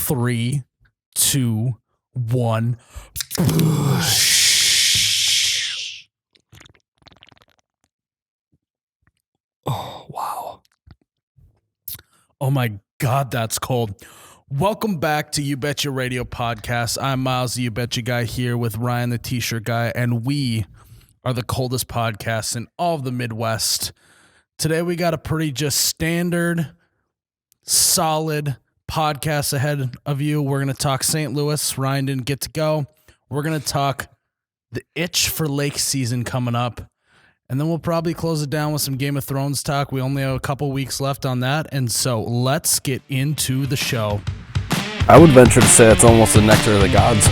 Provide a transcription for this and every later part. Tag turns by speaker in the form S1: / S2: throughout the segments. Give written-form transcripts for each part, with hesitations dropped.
S1: 3, 2, 1. Oh, wow. Oh my God, that's cold. Welcome back to You Betcha Radio Podcast. I'm Miles, the You Betcha guy, here with Ryan, the T-shirt guy, and we are the coldest podcast in all of the Midwest. Today we got a pretty just standard, solid podcast ahead of you. We're going to talk St. Louis. Ryan didn't get to go. We're going to talk the itch for lake season coming up. And then we'll probably close it down with some Game of Thrones talk. We only have a couple weeks left on that. And so let's get into the show.
S2: I would venture to say it's almost the nectar of the gods.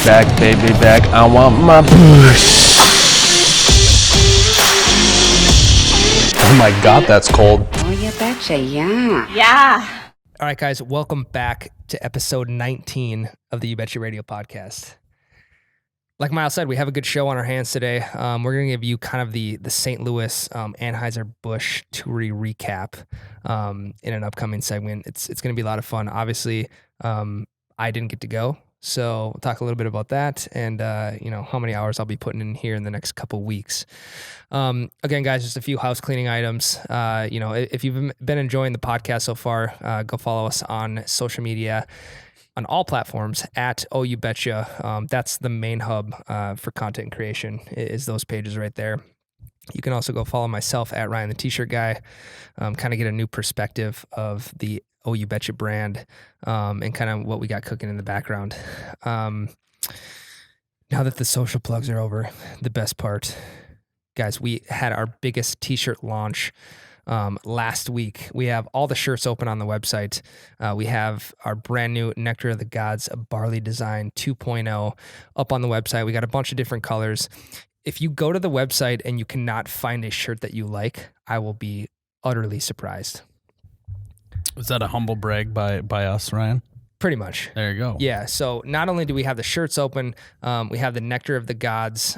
S2: Back, baby, back. I want my Busch. Oh my God, that's cold.
S3: Oh, you betcha, yeah.
S4: Yeah.
S5: All right, guys, welcome back to episode 19 of the You Betcha Radio Podcast. Like Miles said, we have a good show on our hands today. We're going to give you kind of the St. Louis Anheuser-Busch Toury recap in an upcoming segment. It's going to be a lot of fun. Obviously, I didn't get to go, so we'll talk a little bit about that and how many hours I'll be putting in here in the next couple weeks. Again, guys, just a few house cleaning items. If you've been enjoying the podcast so far, go follow us on social media. On all platforms at Oh You Betcha. That's the main hub for content creation, is those pages right there. You can also go follow myself at Ryan the T-shirt guy, kind of get a new perspective of the Oh You Betcha brand and kind of what we got cooking in the background. Now that the social plugs are over, the best part, guys, we had our biggest T-shirt launch last week. We have all the shirts open on the website. We have our brand new Nectar of the Gods Barley Design 2.0 up on the website. We got a bunch of different colors. If you go to the website and you cannot find a shirt that you like, I will be utterly surprised.
S1: Was that a humble brag by us, Ryan?
S5: Pretty much.
S1: There you go.
S5: Yeah. So not only do we have the shirts open, we have the Nectar of the Gods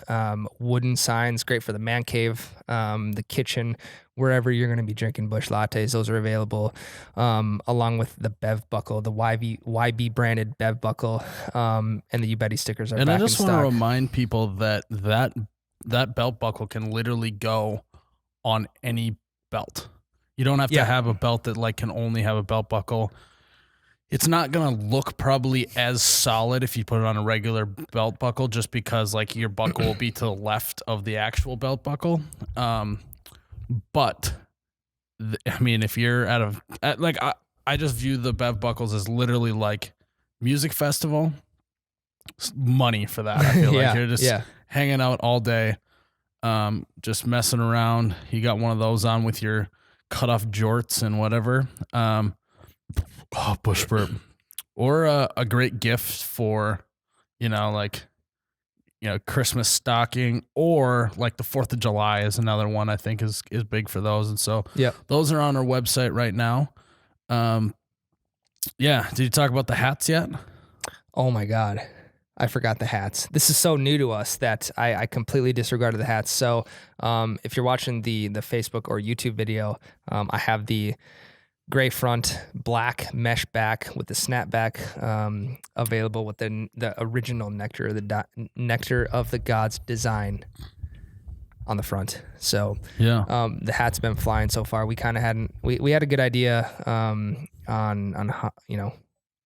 S5: wooden signs, great for the man cave, the kitchen, wherever you're going to be drinking Busch lattes. Those are available, along with the Bev Buckle, the YB branded Bev Buckle, and the You Betty stickers are back in stock.
S1: And I just want to remind people that belt buckle can literally go on any belt. You don't have to have a belt that can only have a belt buckle. It's not going to look probably as solid if you put it on a regular belt buckle, just because your buckle will be to the left of the actual belt buckle. But if you're I just view the Bev buckles as literally like music festival money for that. I feel like you're just hanging out all day, just messing around. You got one of those on with your cut off jorts and whatever. Busch burp. Or a great gift for, Christmas stocking, or the 4th of July is another one I think is big for those. And so those are on our website right now. Did you talk about the hats yet?
S5: Oh my God. I forgot the hats. This is so new to us that I completely disregarded the hats. So if you're watching the Facebook or YouTube video, I have the gray front, black mesh back with the snapback available with the original Nectar of the Gods design on the front. So the hat's been flying so far. We kind of we had a good idea on how,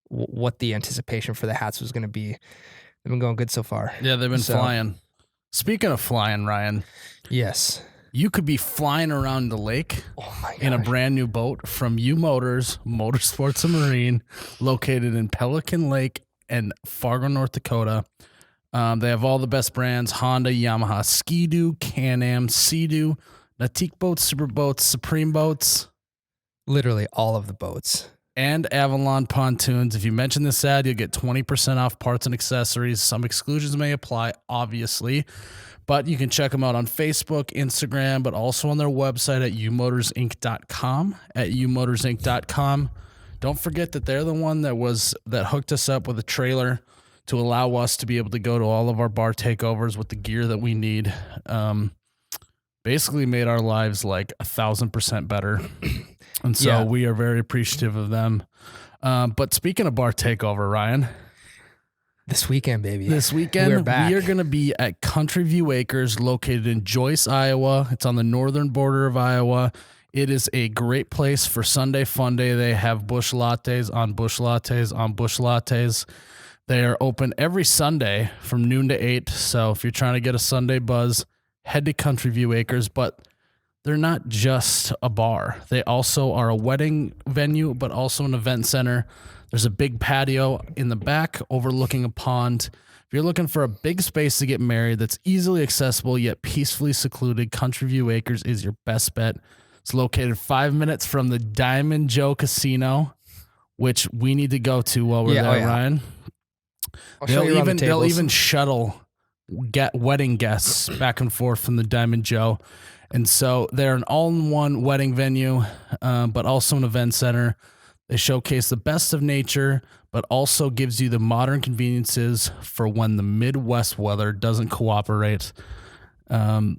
S5: what the anticipation for the hats was going to be. They've been going good so far.
S1: Yeah, they've been flying. Speaking of flying, Ryan.
S5: Yes.
S1: You could be flying around the lake in a brand new boat from U Motors, Motorsports and Marine, located in Pelican Lake and Fargo, North Dakota. They have all the best brands: Honda, Yamaha, Ski-Doo, Can-Am, Sea-Doo, Nautique boats, Super boats, Supreme boats.
S5: Literally all of the boats.
S1: And Avalon pontoons. If you mention this ad, you'll get 20% off parts and accessories. Some exclusions may apply, obviously. But you can check them out on Facebook, Instagram, but also on their website at umotorsinc.com, at umotorsinc.com. Don't forget that they're the one that hooked us up with a trailer to allow us to be able to go to all of our bar takeovers with the gear that we need. Basically made our lives 1,000% better. And so we are very appreciative of them. But speaking of bar takeover, Ryan,
S5: This weekend, baby.
S1: this weekend
S5: We're back.
S1: we are going to be at Country View Acres, located in Joyce, Iowa. It's on the northern border of Iowa. It is a great place for Sunday fun day. They have Busch lattes on Busch lattes on Busch lattes. They are open every Sunday from noon to 8. So if you're trying to get a Sunday buzz, head to Country View Acres. But they're not just a bar. They also are a wedding venue, but also an event center. There's a big patio in the back overlooking a pond. If you're looking for a big space to get married that's easily accessible yet peacefully secluded, Country View Acres is your best bet. It's located 5 minutes from the Diamond Joe Casino, which we need to go to while we're there, Ryan. They'll even shuttle wedding guests back and forth from the Diamond Joe. And so they're an all-in-one wedding venue, but also an event center. They showcase the best of nature, but also gives you the modern conveniences for when the Midwest weather doesn't cooperate. I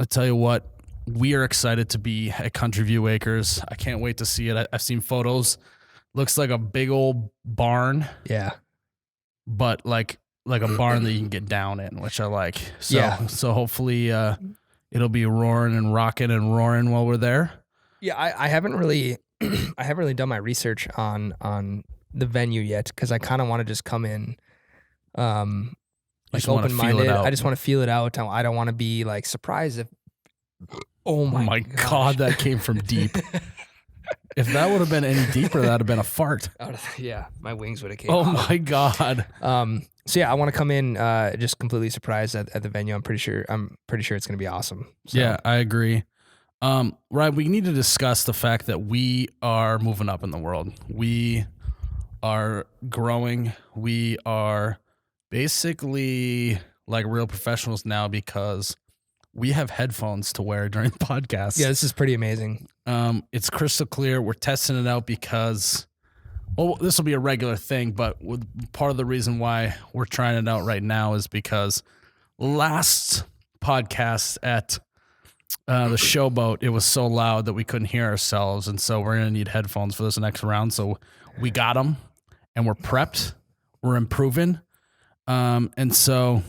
S1: tell you what, we are excited to be at Country View Acres. I can't wait to see it. I've seen photos. Looks like a big old barn.
S5: Yeah.
S1: But like a barn that you can get down in, which I like. So hopefully it'll be roaring and rocking and roaring while we're there.
S5: Yeah, I haven't really I haven't really done my research on the venue yet, because I kind of want to just come in like open-minded. I just want to feel it out. I don't want to be like surprised if oh my God,
S1: that came from deep. If that would have been any deeper, that would have been a fart.
S5: Yeah, my wings would have came
S1: Oh
S5: out.
S1: my God.
S5: So yeah, I want to come in just completely surprised at the venue. I'm pretty sure it's going to be awesome. So.
S1: Yeah, I agree. Right, we need to discuss the fact that we are moving up in the world. We are growing. We are basically like real professionals now because we have headphones to wear during podcasts.
S5: Yeah, this is pretty amazing.
S1: It's crystal clear. We're testing it out because, well, this will be a regular thing, but part of the reason why we're trying it out right now is because last podcast at the Showboat, it was so loud that we couldn't hear ourselves, and so we're gonna need headphones for this next round. So we got them, and we're prepped. We're improving, and so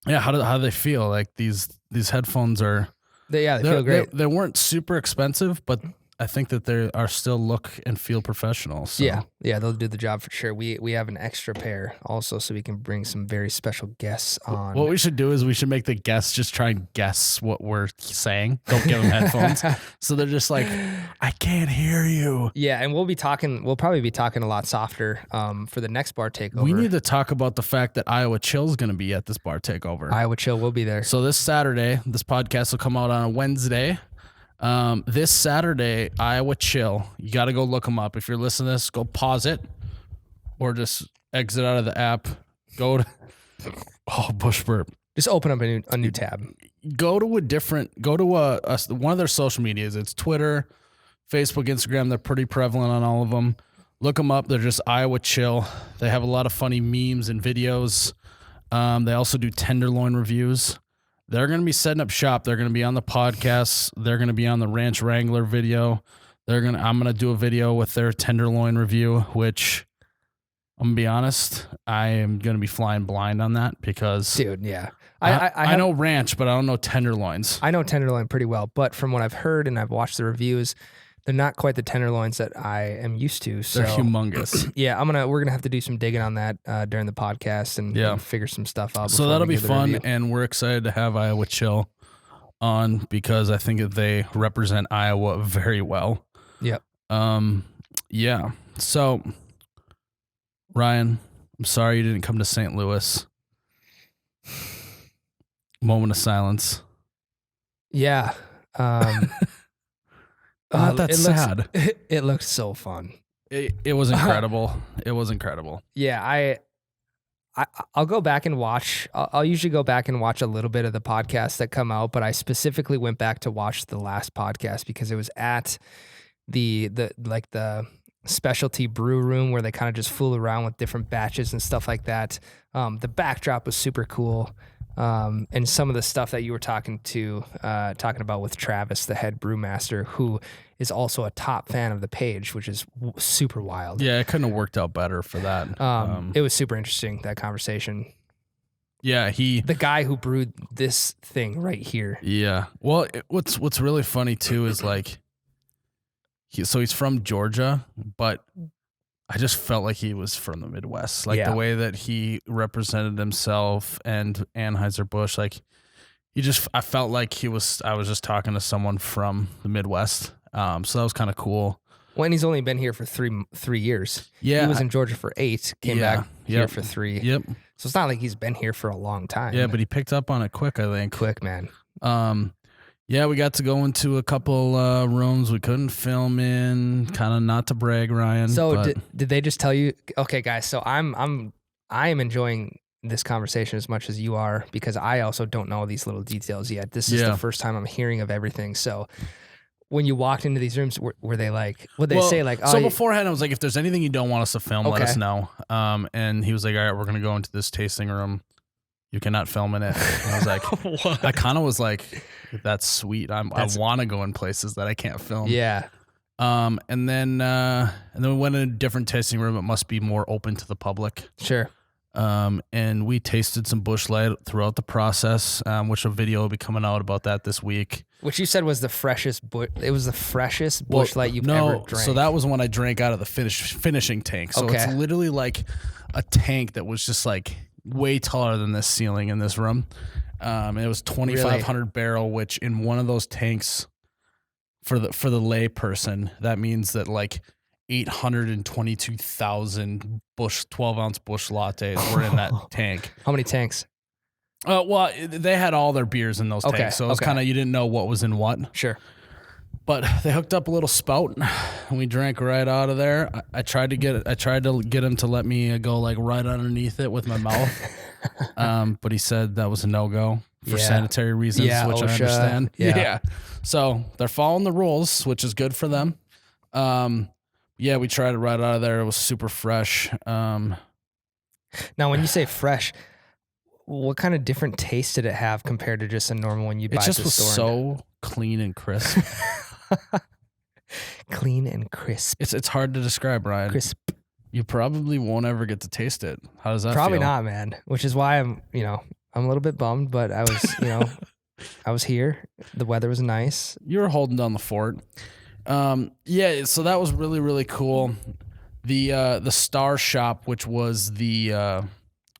S1: yeah. How do they feel? Like these headphones are?
S5: They feel great.
S1: They weren't super expensive, but I think that they are still look and feel professional. So.
S5: Yeah, they'll do the job for sure. We have an extra pair also, so we can bring some very special guests on.
S1: What we should do is we should make the guests just try and guess what we're saying. Don't give them headphones, so they're just like, I can't hear you.
S5: Yeah, and we'll probably be talking a lot softer for the next bar takeover.
S1: We need to talk about the fact that Iowa Chill is going to be at this bar takeover.
S5: Iowa Chill will be there.
S1: So this Saturday, this podcast will come out on a Wednesday. This Saturday, Iowa Chill. You got to go look them up. If you're listening to this, go pause it or just exit out of the app. Go to Busch burp.
S5: Just open up a new tab.
S1: Go to one of their social medias. It's Twitter, Facebook, Instagram. They're pretty prevalent on all of them. Look them up. They're just Iowa Chill. They have a lot of funny memes and videos. They also do tenderloin reviews. They're going to be setting up shop. They're going to be on the podcast. They're going to be on the Ranch Wrangler video. I'm going to do a video with their tenderloin review, which I'm going to be honest, I am going to be flying blind on that because
S5: dude, yeah.
S1: I know ranch, but I don't know tenderloins.
S5: I know tenderloin pretty well, but from what I've heard and I've watched the reviews, they're not quite the tenderloins that I am used to. So
S1: they're humongous.
S5: Yeah, we're gonna have to do some digging on that during the podcast and figure some stuff out.
S1: So that'll be fun, and we're excited to have Iowa Chill on because I think that they represent Iowa very well.
S5: Yep.
S1: Yeah. So, Ryan, I'm sorry you didn't come to St. Louis. Moment of silence.
S5: Yeah.
S1: Not that sad.
S5: It looked so fun.
S1: It was incredible. It was incredible.
S5: Yeah, I'll go back and watch. I'll usually go back and watch a little bit of the podcasts that come out, but I specifically went back to watch the last podcast because it was at the specialty brew room where they kind of just fool around with different batches and stuff like that. The backdrop was super cool. And some of the stuff that you were talking about with Travis, the head brewmaster, who is also a top fan of the page, which is super wild.
S1: Yeah, it couldn't have worked out better for that.
S5: It was super interesting, that conversation.
S1: Yeah,
S5: the guy who brewed this thing right here.
S1: Yeah. Well, what's really funny too is like, he's from Georgia, but I just felt like he was from the Midwest. Like the way that he represented himself and Anheuser-Busch, like I felt like I was just talking to someone from the Midwest. So that was kind of cool.
S5: When he's only been here for three years.
S1: Yeah.
S5: He was in Georgia for 8, came back here for 3.
S1: Yep.
S5: So it's not like he's been here for a long time.
S1: Yeah, but he picked up on it quick, I think.
S5: Quick, man.
S1: Yeah, we got to go into a couple rooms we couldn't film in, kind of not to brag, Ryan.
S5: So did they just tell you, okay, guys, so I am enjoying this conversation as much as you are, because I also don't know these little details yet. This is the first time I'm hearing of everything. So when you walked into these rooms, were they like, would they say like, oh,
S1: so beforehand I was like, if there's anything you don't want us to film, let us know. And he was like, all right, we're going to go into this tasting room. You cannot film in it. And I was like, I kind of was like, that's sweet. I want to go in places that I can't film.
S5: Yeah.
S1: And then we went in a different tasting room. It must be more open to the public.
S5: Sure.
S1: And we tasted some Busch Light throughout the process, which a video will be coming out about that this week.
S5: Which you said was the freshest. It was the freshest Busch Light you've ever drank.
S1: So that was when I drank out of the finishing tank. So it's literally like a tank that was just like way taller than this ceiling in this room. And it was 2,500 barrel, which in one of those tanks for the lay person, that means that like 822,000 Busch 12-ounce Busch lattes were in that tank.
S5: How many tanks?
S1: Well, they had all their beers in those tanks, so it was kind of, you didn't know what was in what.
S5: Sure.
S1: But they hooked up a little spout, and we drank right out of there. I tried to get him to let me go like right underneath it with my mouth, but he said that was a no-go for sanitary reasons, which
S5: OSHA,
S1: I understand. Yeah. So they're following the rules, which is good for them. Yeah, we tried it right out of there. It was super fresh.
S5: Now, when you say fresh, what kind of different taste did it have compared to just a normal one you buy at the store?
S1: It just was so clean and crisp.
S5: Clean and crisp.
S1: It's hard to describe, Ryan.
S5: Crisp.
S1: You probably won't ever get to taste it. How does that
S5: Probably
S1: feel?
S5: not, man. Which is why I'm a little bit bummed, but I was, I was here. The weather was nice.
S1: You were holding down the fort. Yeah, so that was really, really cool. The Star Shop, which was the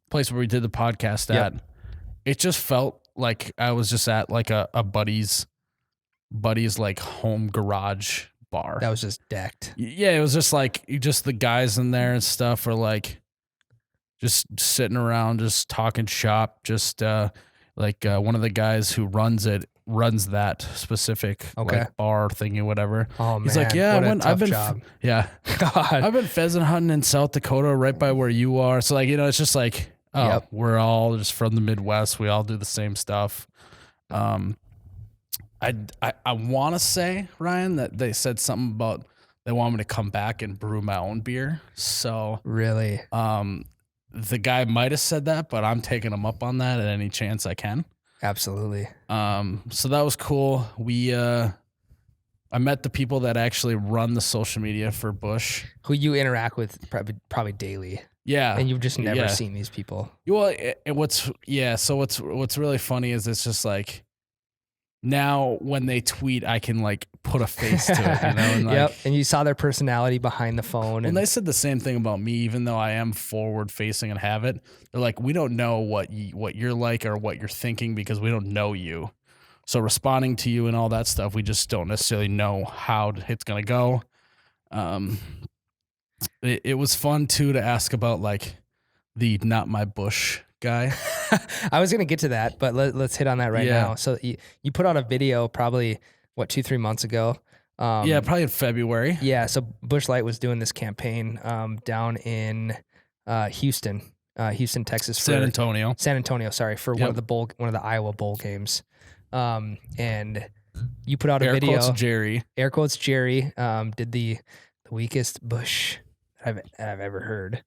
S1: place where we did the podcast at, it just felt like I was just at like a buddy's like home garage bar.
S5: That was just decked.
S1: Yeah, it was just like the guys in there and stuff are like just sitting around, just talking shop. Just like one of the guys who runs that specific like bar thingy, whatever.
S5: Oh man,
S1: he's like, yeah, I've been
S5: job.
S1: Yeah,
S5: God,
S1: I've been pheasant hunting in South Dakota, right by where you are. So like, it's just like, we're all just from the Midwest. We all do the same stuff. I want to say, Ryan, that they said something about they want me to come back and brew my own beer. So
S5: really,
S1: the guy might have said that, but I'm taking him up on that at any chance I can.
S5: Absolutely.
S1: So that was cool. I met the people that actually run the social media for Busch,
S5: who you interact with probably daily.
S1: Yeah,
S5: and you've just never seen these people.
S1: Well, what's really funny is it's just like now when they tweet, I can like put a face to it, And like,
S5: and you saw their personality behind the phone.
S1: And they said the same thing about me, even though I am forward facing and have it. They're like, we don't know what you're like or what you're thinking because we don't know you. So responding to you and all that stuff, we just don't necessarily know how it's gonna go. It was fun too to ask about like the not my Busch guy.
S5: I was gonna get to that, but let's hit on that right now. So you put out a video probably 2-3 months ago.
S1: Probably in February.
S5: Yeah, so Busch Light was doing this campaign down in Houston, Texas.
S1: San Antonio,
S5: sorry, for one of the Iowa bowl games. And you put out a video. Air quotes Jerry did the weakest Busch I've ever heard.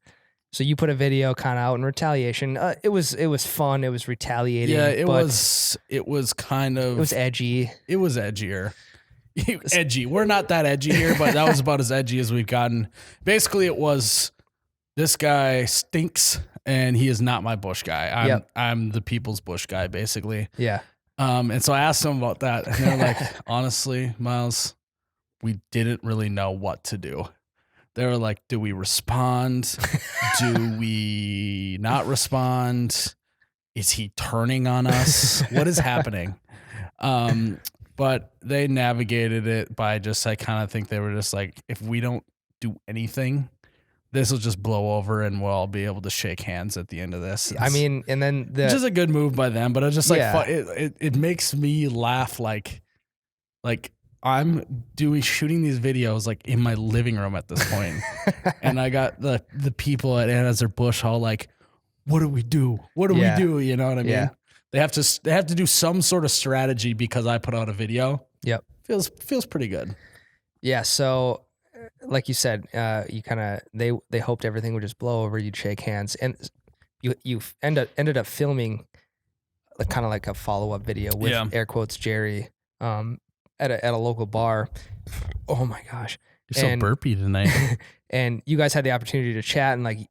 S5: So you put a video kind of out in retaliation. It was fun. It was retaliating.
S1: Yeah,
S5: it
S1: was kind of.
S5: It was edgy.
S1: It was edgier. Edgy. We're not that edgy here, but that was about as edgy as we've gotten. Basically, it was this guy stinks, and he is not my Busch guy. I'm the people's Busch guy, basically.
S5: Yeah.
S1: And so I asked them about that, and they're like, honestly, Miles, we didn't really know what to do. They were like, do we respond? Do we not respond? Is he turning on us? What is happening? But they navigated it by just, I kind of think they were just like, if we don't do anything, this will just blow over and we'll all be able to shake hands at the end of this.
S5: I mean, and then
S1: which is a good move by them, but it's just like,
S5: Yeah.
S1: it makes me laugh like I'm shooting these videos like in my living room at this point. And I got the people at Anheuser-Busch all like, what do we do? What do we do? You know what I mean?
S5: Yeah.
S1: They have to do some sort of strategy because I put out a video.
S5: Yep.
S1: Feels pretty good.
S5: Yeah. So like you said, you kind of, they hoped everything would just blow over. You'd shake hands, and you ended up filming kind of like a follow-up video with air quotes Jerry, at a local bar. Oh my gosh.
S1: You're so burpy tonight.
S5: And you guys had the opportunity to chat, and like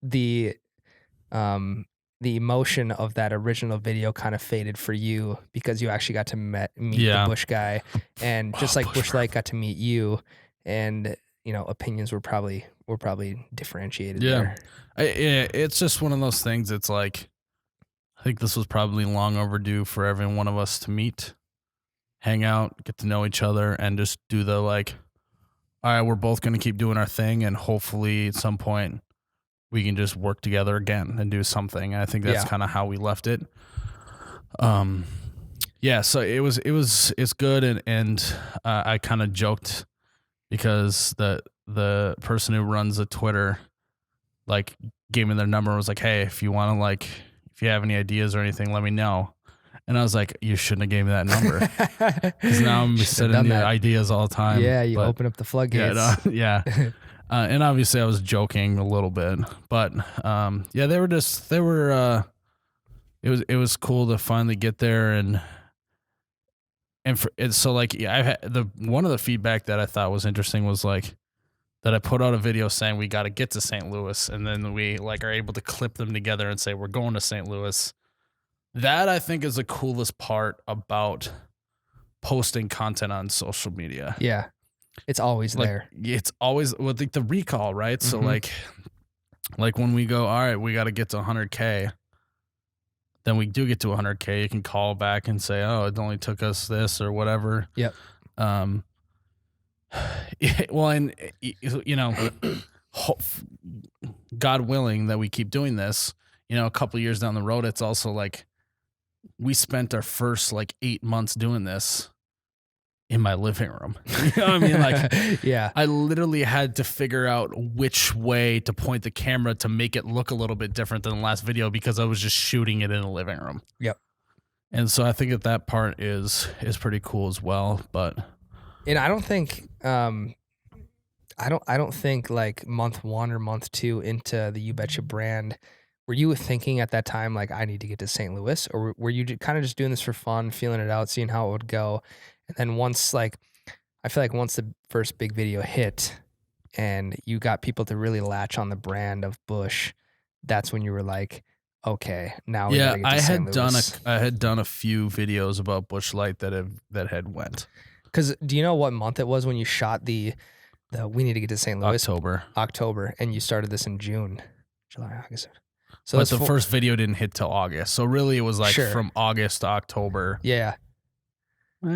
S5: the emotion of that original video kind of faded for you because you actually got to meet the Busch guy, and just like Busch Light got to meet you, and opinions were probably differentiated there.
S1: It's just one of those things. It's like, I think this was probably long overdue for every one of us to meet, hang out, get to know each other, and just do the like, all right, we're both going to keep doing our thing, and hopefully at some point we can just work together again and do something. And I think that's kind of how we left it. So it's good. And I kind of joked because the person who runs the Twitter, like, gave me their number and was like, hey, if you want to, like, if you have any ideas or anything, let me know. And I was like, you shouldn't have gave me that number. Because now I'm sending you ideas all the time.
S5: Yeah, you open up the floodgates.
S1: And obviously I was joking a little bit, but it was cool to finally get there. I've had one of the feedback that I thought was interesting was like that I put out a video saying we got to get to St. Louis, and then we like are able to clip them together and say we're going to St. Louis. That I think is the coolest part about posting content on social media.
S5: Yeah. It's always there.
S1: It's always with the recall, right?
S5: Mm-hmm.
S1: So like when we go, all right, we got to get to 100K. Then we do get to 100K. You can call back and say, oh, it only took us this or whatever.
S5: Yep.
S1: God willing that we keep doing this, a couple years down the road, it's also like we spent our first like 8 months doing this in my living room. You know what I mean? Like,
S5: yeah,
S1: I literally had to figure out which way to point the camera to make it look a little bit different than the last video because I was just shooting it in the living room.
S5: Yep.
S1: And so I think that part is pretty cool as well. But
S5: and I don't think I don't think like month 1 or month 2 into the You Betcha brand, were you thinking at that time like I need to get to St. Louis, or were you kind of just doing this for fun, feeling it out, seeing how it would go? And then once I feel like once the first big video hit and you got people to really latch on the brand of Busch, that's when you were like, okay, now we gotta get to St. Louis.
S1: I had done a few videos about Busch Light that had went.
S5: Because do you know what month it was when you shot the we need to get to St. Louis? October, and you started this in June, July, August. So
S1: but the first video didn't hit till August. So really it was like from August to October.
S5: Yeah.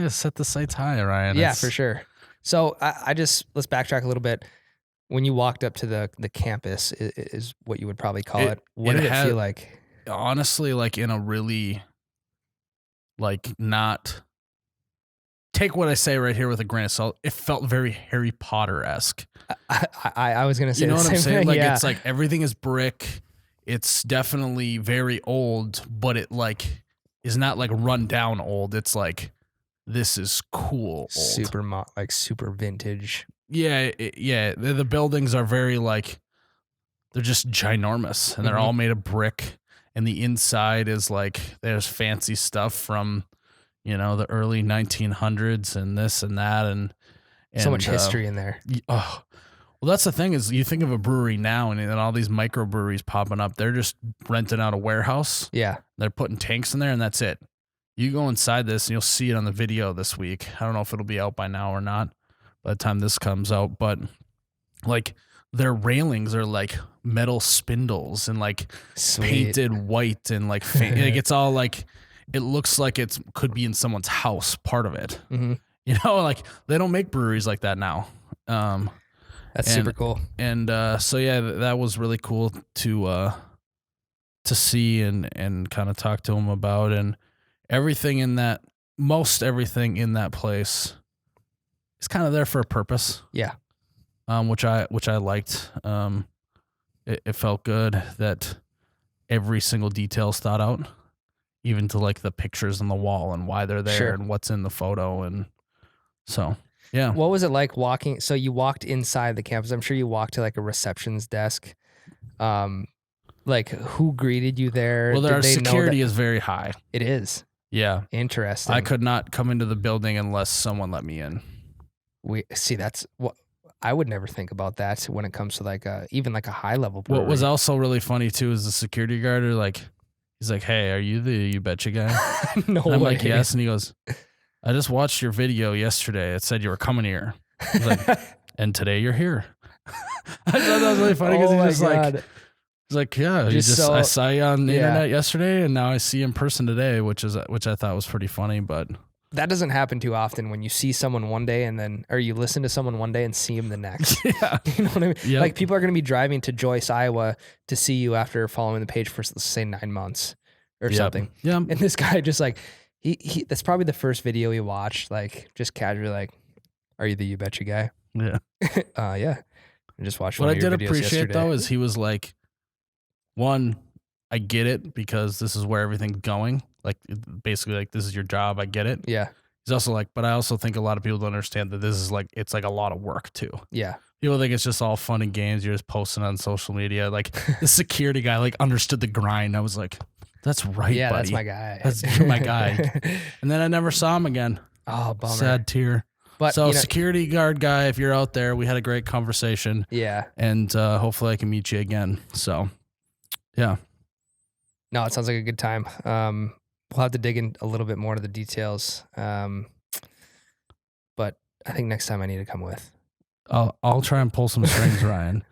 S1: Set the sights high, Ryan.
S5: Yeah, for sure. So I just, let's backtrack a little bit. When you walked up to the campus is what you would probably call it. What did it feel like?
S1: Honestly, like in a really, like not, take what I say right here with a grain of salt. It felt very Harry Potter-esque.
S5: I was going to say
S1: the same thing. You know what I'm saying? Like
S5: yeah.
S1: It's like everything is brick. It's definitely very old, but it like is not like run down old. It's like, this is cool. Old.
S5: Super vintage.
S1: Yeah. The buildings are very like they're just ginormous, and they're all made of brick. And the inside is like there's fancy stuff from, the early 1900s and this and that, and
S5: so much history in there.
S1: Oh, well, that's the thing is you think of a brewery now, and then all these microbreweries popping up. They're just renting out a warehouse.
S5: Yeah,
S1: they're putting tanks in there, and that's it. You go inside this, and you'll see it on the video this week. I don't know if it'll be out by now or not by the time this comes out, but like their railings are like metal spindles and like painted white and like like it's all like it looks like it could be in someone's house, part of it. Like they don't make breweries like that now.
S5: That's super cool.
S1: And so yeah, that was really cool to see and kind of talk to him about, and most everything in that place is kind of there for a purpose.
S5: Yeah.
S1: Which I liked. It felt good that every single detail is thought out, even to like the pictures on the wall and why they're there and what's in the photo. And so, yeah.
S5: What was it like walking? So you walked inside the campus. I'm sure you walked to like a reception's desk. Like who greeted you there?
S1: Well, their security is very high.
S5: It is.
S1: Yeah.
S5: Interesting.
S1: I could not come into the building unless someone let me in.
S5: That's what I would never think about that when it comes to like even like a high level brewery.
S1: What was also really funny too is the security guard he's like, "Hey, are you the You Betcha guy?"
S5: No
S1: and I'm
S5: way.
S1: like, "Yes," and he goes, "I just watched your video yesterday. It said you were coming here." I was like, "And today you're here." I thought that was really funny because he's like, "Yeah, I saw you on the internet yesterday, and now I see you in person today," which I thought was pretty funny, but.
S5: That doesn't happen too often when you see someone one day or you listen to someone one day and see them the next.
S1: Yeah.
S5: You know what I mean?
S1: Yep.
S5: Like people are going to be driving to Joyce, Iowa to see you after following the page for, let's say, 9 months or something.
S1: Yeah.
S5: And this guy just like, he that's probably the first video he watched, like just casually like, "Are you the You Betcha guy?"
S1: Yeah.
S5: Yeah. I just watched
S1: What
S5: one
S1: I
S5: of your
S1: did
S5: videos
S1: appreciate
S5: yesterday.
S1: though is he was like, one, I get it because this is where everything's going. Like basically like this is your job. I get it.
S5: Yeah.
S1: He's also like, but I also think a lot of people don't understand that this is like, it's like a lot of work too.
S5: Yeah.
S1: People think it's just all fun and games. You're just posting on social media. Like the security guy like understood the grind. I was like, that's right,
S5: Yeah,
S1: buddy.
S5: that's my guy.
S1: You're my guy. And then I never saw him again.
S5: Oh, bummer.
S1: Sad tear.
S5: But
S1: so security guard guy, if you're out there, we had a great conversation.
S5: Yeah.
S1: And hopefully I can meet you again. So, yeah.
S5: No, it sounds like a good time. We'll have to dig in a little bit more to the details. But I think next time I need to come with.
S1: I'll try and pull some strings, Ryan.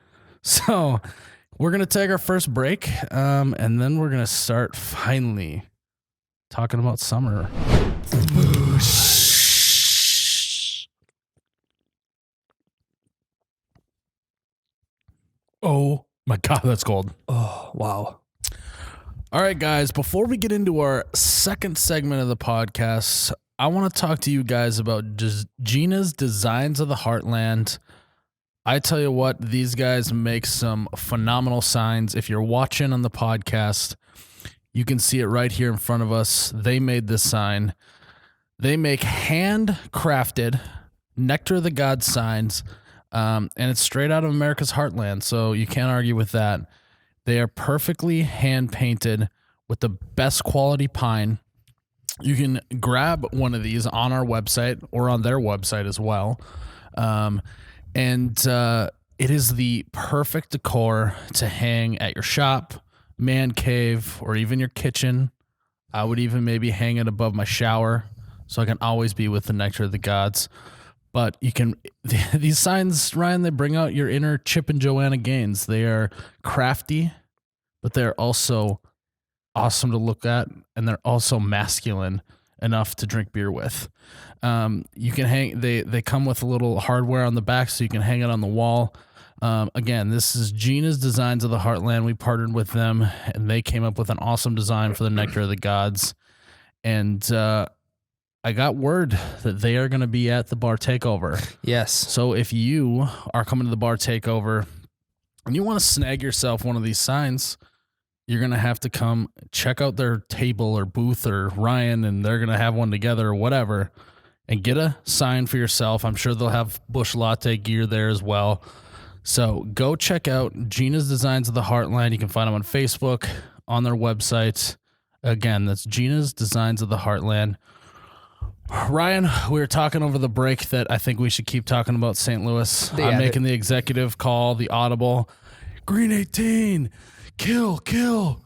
S1: So we're going to take our first break, and then we're going to start finally talking about summer. Oh my God, that's cold.
S5: Oh, wow.
S1: All right, guys, before we get into our second segment of the podcast, I want to talk to you guys about Gina's Designs of the Heartland. I tell you what, these guys make some phenomenal signs. If you're watching on the podcast, you can see it right here in front of us. They made this sign. They make handcrafted Nectar of the Gods signs, and it's straight out of America's heartland, so you can't argue with that. They are perfectly hand-painted with the best quality pine. You can grab one of these on our website or on their website as well. And it is the perfect decor to hang at your shop, man cave, or even your kitchen. I would even maybe hang it above my shower so I can always be with the Nectar of the Gods. But you can, these signs, Ryan, they bring out your inner Chip and Joanna Gaines. They are crafty, but they're also awesome to look at, and they're also masculine enough to drink beer with. You can hang, they come with a little hardware on the back so you can hang it on the wall. Again, this is Gina's Designs of the Heartland. We partnered with them, and they came up with an awesome design for the Nectar of the Gods. And I got word that they are going to be at the bar takeover.
S5: Yes.
S1: So if you are coming to the bar takeover and you want to snag yourself one of these signs, you're going to have to come check out their table or booth or Ryan, and they're going to have one together or whatever, and get a sign for yourself. I'm sure they'll have Busch Latte gear there as well. So go check out Gina's Designs of the Heartland. You can find them on Facebook, on their website. Again, that's Gina's Designs of the Heartland. Ryan, we were talking over the break that I think we should keep talking about St. Louis.
S5: Yeah,
S1: I'm making the executive call, the audible. Green 18, killing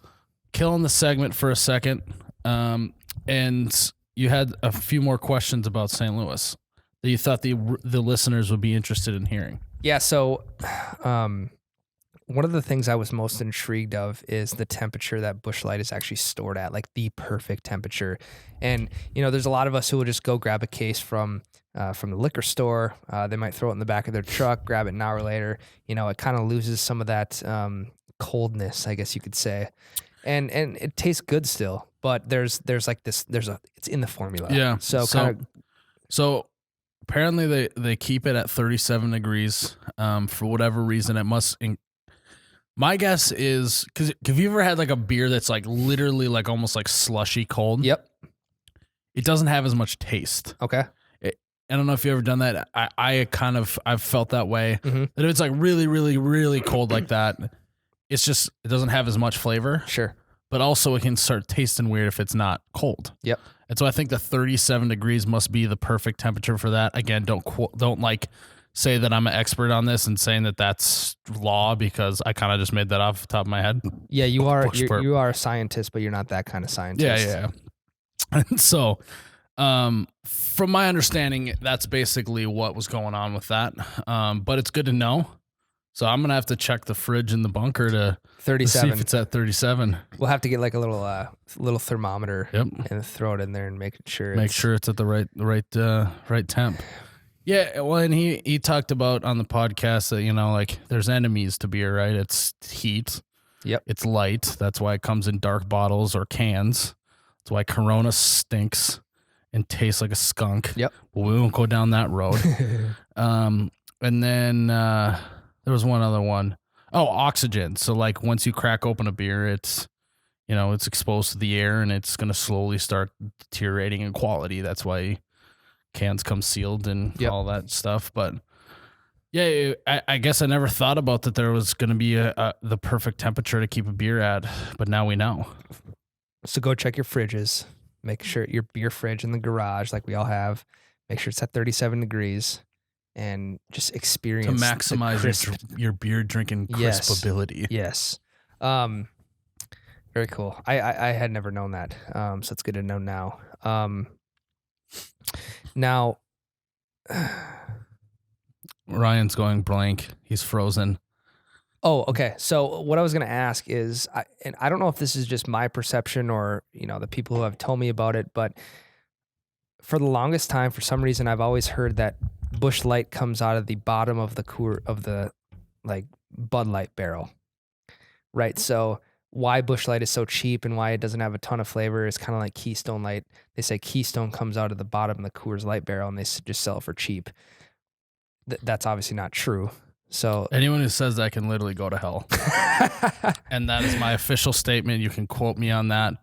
S1: the segment for a second. And you had a few more questions about St. Louis that you thought the listeners would be interested in hearing.
S5: Yeah, so one of the things I was most intrigued of is the temperature that Busch Light is actually stored at, like the perfect temperature. And, there's a lot of us who will just go grab a case from the liquor store. They might throw it in the back of their truck, grab it an hour later. It kind of loses some of that coldness, I guess you could say. And it tastes good still, but there's like this, it's in the formula.
S1: Yeah.
S5: So
S1: apparently they keep it at 37 degrees for whatever reason. It must. My guess is because have you ever had like a beer that's like literally like almost like slushy cold?
S5: Yep.
S1: It doesn't have as much taste.
S5: Okay.
S1: I don't know if you ever done that. I've felt that way.
S5: Mm-hmm.
S1: That if it's like really, really, really cold like that, it doesn't have as much flavor.
S5: Sure.
S1: But also it can start tasting weird if it's not cold.
S5: Yep.
S1: And so I think the 37 degrees must be the perfect temperature for that. Again, don't like say that I'm an expert on this and saying that that's law because I kind of just made that off the top of my head.
S5: Yeah, you are a scientist, but you're not that kind of scientist.
S1: Yeah. And so, from my understanding, that's basically what was going on with that. But it's good to know. So I'm gonna have to check the fridge in the bunker to
S5: 37.
S1: see if it's at 37.
S5: We'll have to get like a little thermometer and throw it in there and make sure
S1: it's at the right temp. Yeah, well, and he talked about on the podcast that like there's enemies to beer, right? It's heat.
S5: Yep.
S1: It's light. That's why it comes in dark bottles or cans. That's why Corona stinks and tastes like a skunk.
S5: Yep.
S1: But we won't go down that road. And then there was one other one. Oh, oxygen. So like once you crack open a beer, it's it's exposed to the air and it's gonna slowly start deteriorating in quality. That's why cans come sealed and all that stuff. But yeah, I guess I never thought about that there was going to be the perfect temperature to keep a beer at, but now we know.
S5: So go check your fridges. Make sure your beer fridge in the garage, like we all have, make sure it's at 37 degrees and just experience
S1: to maximize your beer drinking crispability.
S5: Yes. Very cool. I had never known that. So it's good to know now. Now,
S1: Ryan's going blank. He's frozen.
S5: Oh, okay. So what I was going to ask is, and I don't know if this is just my perception or, the people who have told me about it, but for the longest time, for some reason, I've always heard that Busch Light comes out of the bottom of the like Bud Light barrel, right? So why Busch Light is so cheap and why it doesn't have a ton of flavor is kind of like Keystone Light. They say Keystone comes out of the bottom of the Coors Light barrel and they just sell it for cheap. That's obviously not true. So
S1: anyone who says that can literally go to hell. And that is my official statement. You can quote me on that.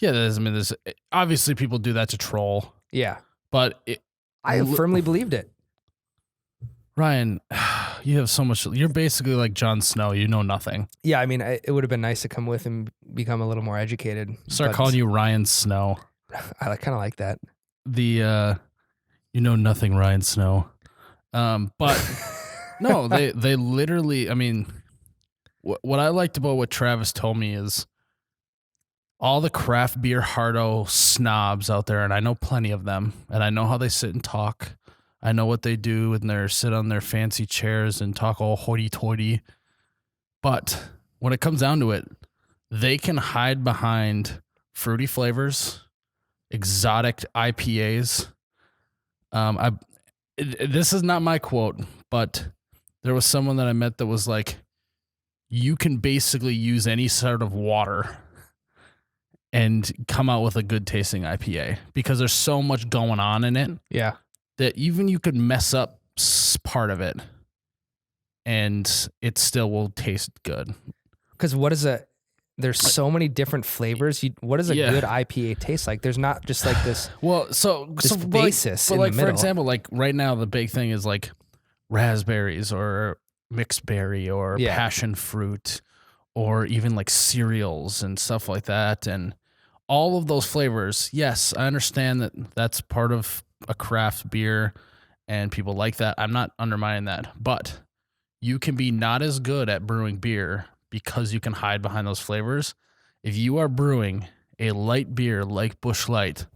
S1: There's obviously people do that to troll.
S5: Yeah.
S1: But
S5: I firmly believed it.
S1: Ryan, you have so much. You're basically like Jon Snow. You know nothing.
S5: Yeah, I mean, it would have been nice to come with and become a little more educated.
S1: Start calling you Ryan Snow.
S5: I kind of like that.
S1: You know nothing, Ryan Snow. But no, they literally. I mean, what I liked about what Travis told me is all the craft beer hardo snobs out there, and I know plenty of them, and I know how they sit and talk. I know what they do when they sit on their fancy chairs and talk all hoity-toity. But when it comes down to it, they can hide behind fruity flavors, exotic IPAs. This is not my quote, but there was someone that I met that was like, you can basically use any sort of water and come out with a good tasting IPA because there's so much going on in it.
S5: Yeah.
S1: That even you could mess up part of it and it still will taste good.
S5: Because there's so many different flavors. What does a good IPA taste like? There's not just like this.
S1: Well, so
S5: basis in the middle.
S1: For example, like right now, the big thing is like raspberries or mixed berry or
S5: Yeah.
S1: passion fruit or even like cereals and stuff like that. And all of those flavors, yes, I understand that that's part of a craft beer and people like that. I'm not undermining that, but you can be not as good at brewing beer because you can hide behind those flavors. If you are brewing a light beer like Busch Light,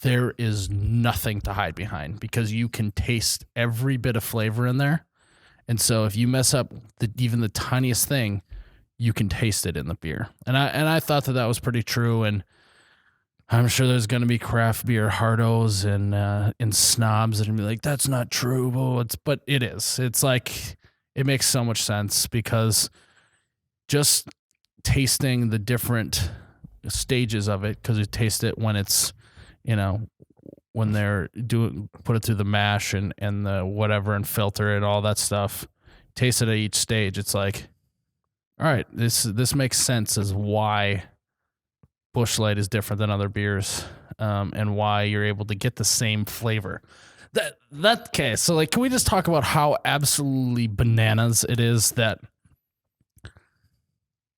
S1: there is nothing to hide behind because you can taste every bit of flavor in there. And so if you mess up even the tiniest thing, you can taste it in the beer. And I thought that was pretty true. And I'm sure there's going to be craft beer hardos and snobs that are going to be like, that's not true. But it is. It's like, it makes so much sense because just tasting the different stages of it, because you taste it when it's, when they're put it through the mash and the whatever and filter it, all that stuff, taste it at each stage. It's like, all right, this makes sense as why Busch Light is different than other beers, and why you're able to get the same flavor. Okay, so like, can we just talk about how absolutely bananas it is that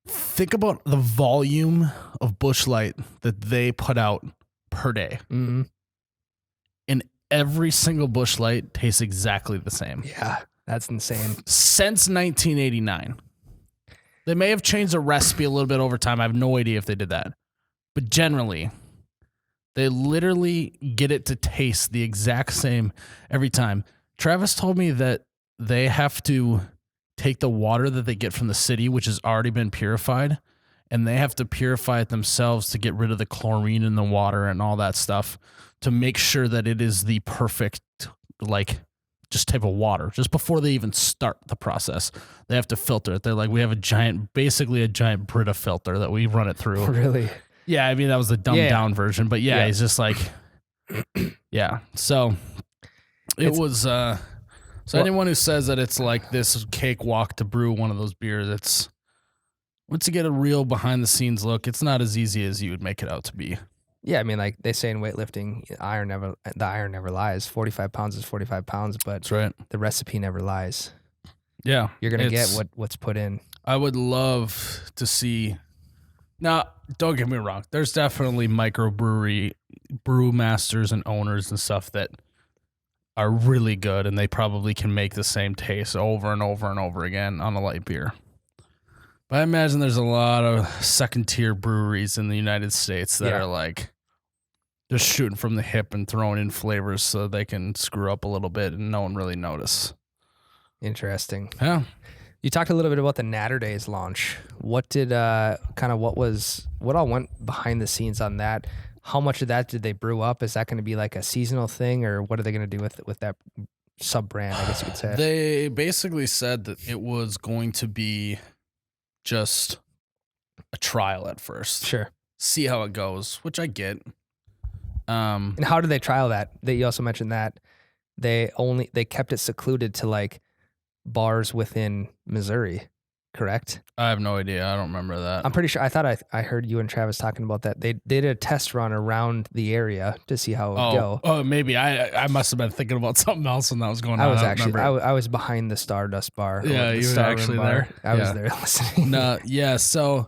S1: think about the volume of Busch Light that they put out per day.
S5: Mm-hmm.
S1: And every single Busch Light tastes exactly the same.
S5: Yeah, that's insane.
S1: Since 1989. They may have changed the recipe a little bit over time. I have no idea if they did that. But generally, they literally get it to taste the exact same every time. Travis told me that they have to take the water that they get from the city, which has already been purified, and they have to purify it themselves to get rid of the chlorine in the water and all that stuff to make sure that it is the perfect, like, just type of water. Just before they even start the process, they have to filter it. They're like, we have basically a giant Brita filter that we run it through.
S5: Really?
S1: Yeah, I mean, that was the dumbed down version, but yeah, it's just like, yeah. So anyone who says that it's like this cakewalk to brew one of those beers, once you get a real behind the scenes look, it's not as easy as you would make it out to be.
S5: Yeah, I mean, like they say in weightlifting, the iron never lies. 45 pounds is 45 pounds, but
S1: That's right.
S5: The recipe never lies.
S1: Yeah.
S5: You're going to get what's put in.
S1: I would love to see. Now, don't get me wrong. There's definitely microbrewery brewmasters and owners and stuff that are really good, and they probably can make the same taste over and over and over again on a light beer. But I imagine there's a lot of second-tier breweries in the United States that are like just shooting from the hip and throwing in flavors so they can screw up a little bit and no one really notice.
S5: Interesting.
S1: Yeah.
S5: You talked a little bit about the Natter Days launch. What did what all went behind the scenes on that? How much of that did they brew up? Is that going to be like a seasonal thing, or what are they going to do with that sub brand, I guess you could say?
S1: They basically said that it was going to be just a trial at first.
S5: Sure.
S1: See how it goes, which I get.
S5: And how did they trial that? You also mentioned that they kept it secluded to like bars within Missouri, correct?
S1: I have no idea. I don't remember that.
S5: I'm pretty sure. I thought I heard you and Travis talking about that. They did a test run around the area to see how it would go.
S1: Oh, maybe I must have been thinking about something else when that was going on.
S5: I was behind the Stardust bar.
S1: Yeah, you were actually there.
S5: I was there listening.
S1: No, yeah. So,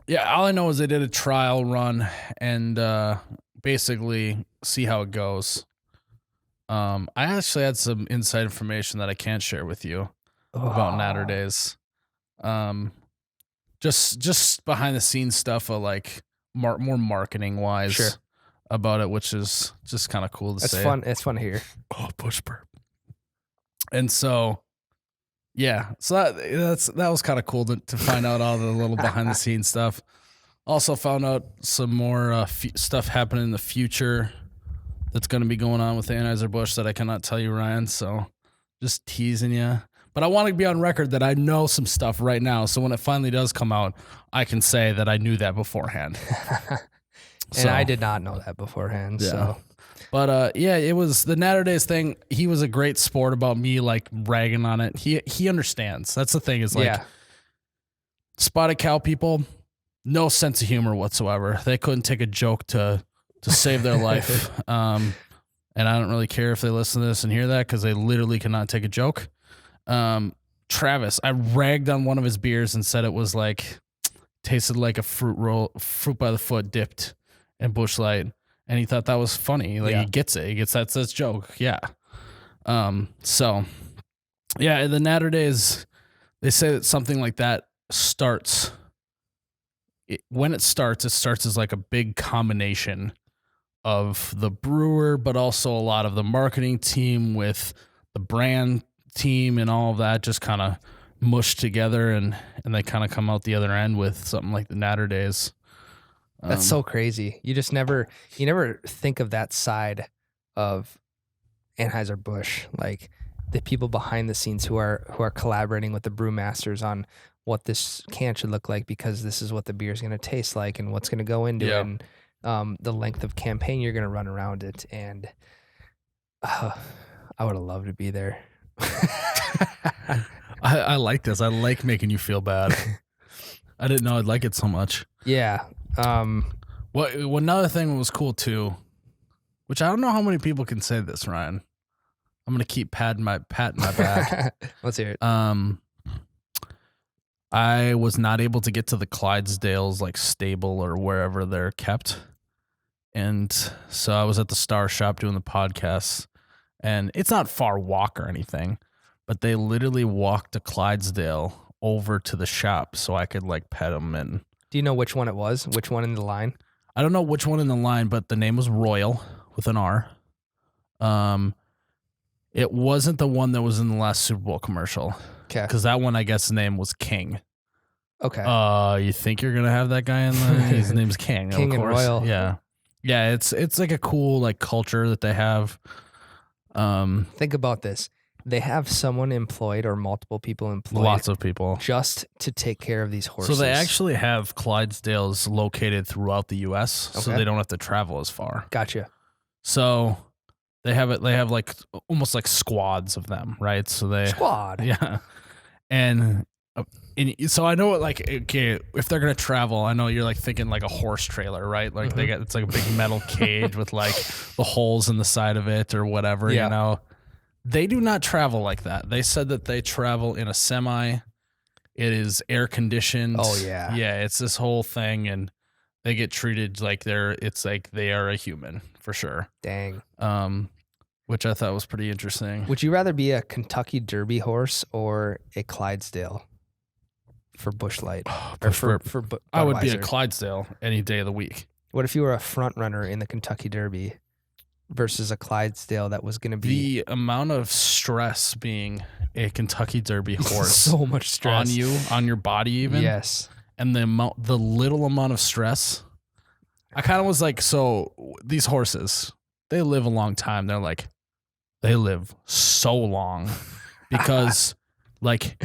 S1: yeah, all I know is they did a trial run and basically see how it goes. I actually had some inside information that I can't share with you about Natter Days. Just behind the scenes stuff of like more marketing wise about it, which is just kind of cool to say.
S5: It's fun. It's fun to hear.
S1: Oh, Busch burp. And so, yeah, so that was kind of cool to find out all the little behind the scenes stuff. Also found out some more stuff happening in the future that's going to be going on with the Anheuser-Busch that I cannot tell you, Ryan. So just teasing you. But I want to be on record that I know some stuff right now. So when it finally does come out, I can say that I knew that beforehand.
S5: And I did not know that beforehand. Yeah. So.
S1: But it was the Natter Days thing. He was a great sport about me like ragging on it. He understands. That's the thing is like Spotted Cow people, no sense of humor whatsoever. They couldn't take a joke to save their life. and I don't really care if they listen to this and hear that because they literally cannot take a joke. Travis, I ragged on one of his beers and said it was like tasted like a fruit by the foot dipped in Busch Light, and he thought that was funny. Like he gets it. He gets that's his joke. Yeah. So yeah, the Natter Days, they say that something like that starts. When it starts as like a big combination of the brewer, but also a lot of the marketing team with the brand team and all of that just kind of mushed together, and they kind of come out the other end with something like the Natter Days.
S5: That's so crazy. You never think of that side of Anheuser-Busch, like the people behind the scenes who are collaborating with the brewmasters on what this can should look like, because this is what the beer is going to taste like and what's going to go into it, and the length of campaign you're going to run around it. And I would have loved to be there.
S1: I like this. I like making you feel bad. I didn't know I'd like it so much.
S5: Yeah.
S1: What another thing was cool too, which I don't know how many people can say this, Ryan. I'm gonna keep patting my back.
S5: Let's hear it.
S1: I was not able to get to the Clydesdales like stable or wherever they're kept, and so I was at the Star Shop doing the podcast, and it's not far walk or anything, but they literally walked a Clydesdale over to the shop so I could like pet them. And
S5: do you know which one it was? Which one in the line?
S1: I don't know which one in the line, but the name was Royal with an R. It wasn't the one that was in the last Super Bowl commercial.
S5: Okay.
S1: Because that one, I guess, the name was King.
S5: Okay.
S1: You think you're gonna have that guy in the? His name's King.
S5: King
S1: of
S5: and
S1: course.
S5: Royal.
S1: Yeah. Yeah. It's like a cool like culture that they have.
S5: Think about this. They have someone employed or multiple people employed.
S1: Lots of people
S5: just to take care of these horses.
S1: So they actually have Clydesdales located throughout the U.S. So they don't have to travel as far.
S5: Gotcha.
S1: So they have it. They have like almost like squads of them, right? So
S5: Squad.
S1: Yeah. And so I know like, okay, if they're going to travel, I know you're like thinking like a horse trailer, right? Like it's like a big metal cage with like the holes in the side of it or whatever, you know? They do not travel like that. They said that they travel in a semi. It is air conditioned.
S5: Oh yeah.
S1: Yeah. It's this whole thing, and they get treated like it's like they are a human for sure.
S5: Dang.
S1: Which I thought was pretty interesting.
S5: Would you rather be a Kentucky Derby horse or a Clydesdale for Busch Light? Or for
S1: I would be a
S5: Budweiser?
S1: Clydesdale any day of the week.
S5: What if you were a front runner in the Kentucky Derby versus a Clydesdale that was going to be
S1: the amount of stress being a Kentucky Derby horse?
S5: So much stress
S1: on you, on your body, even.
S5: Yes.
S1: And the little amount of stress. I kind of was like, so these horses, they live a long time. They're like, they live so long because like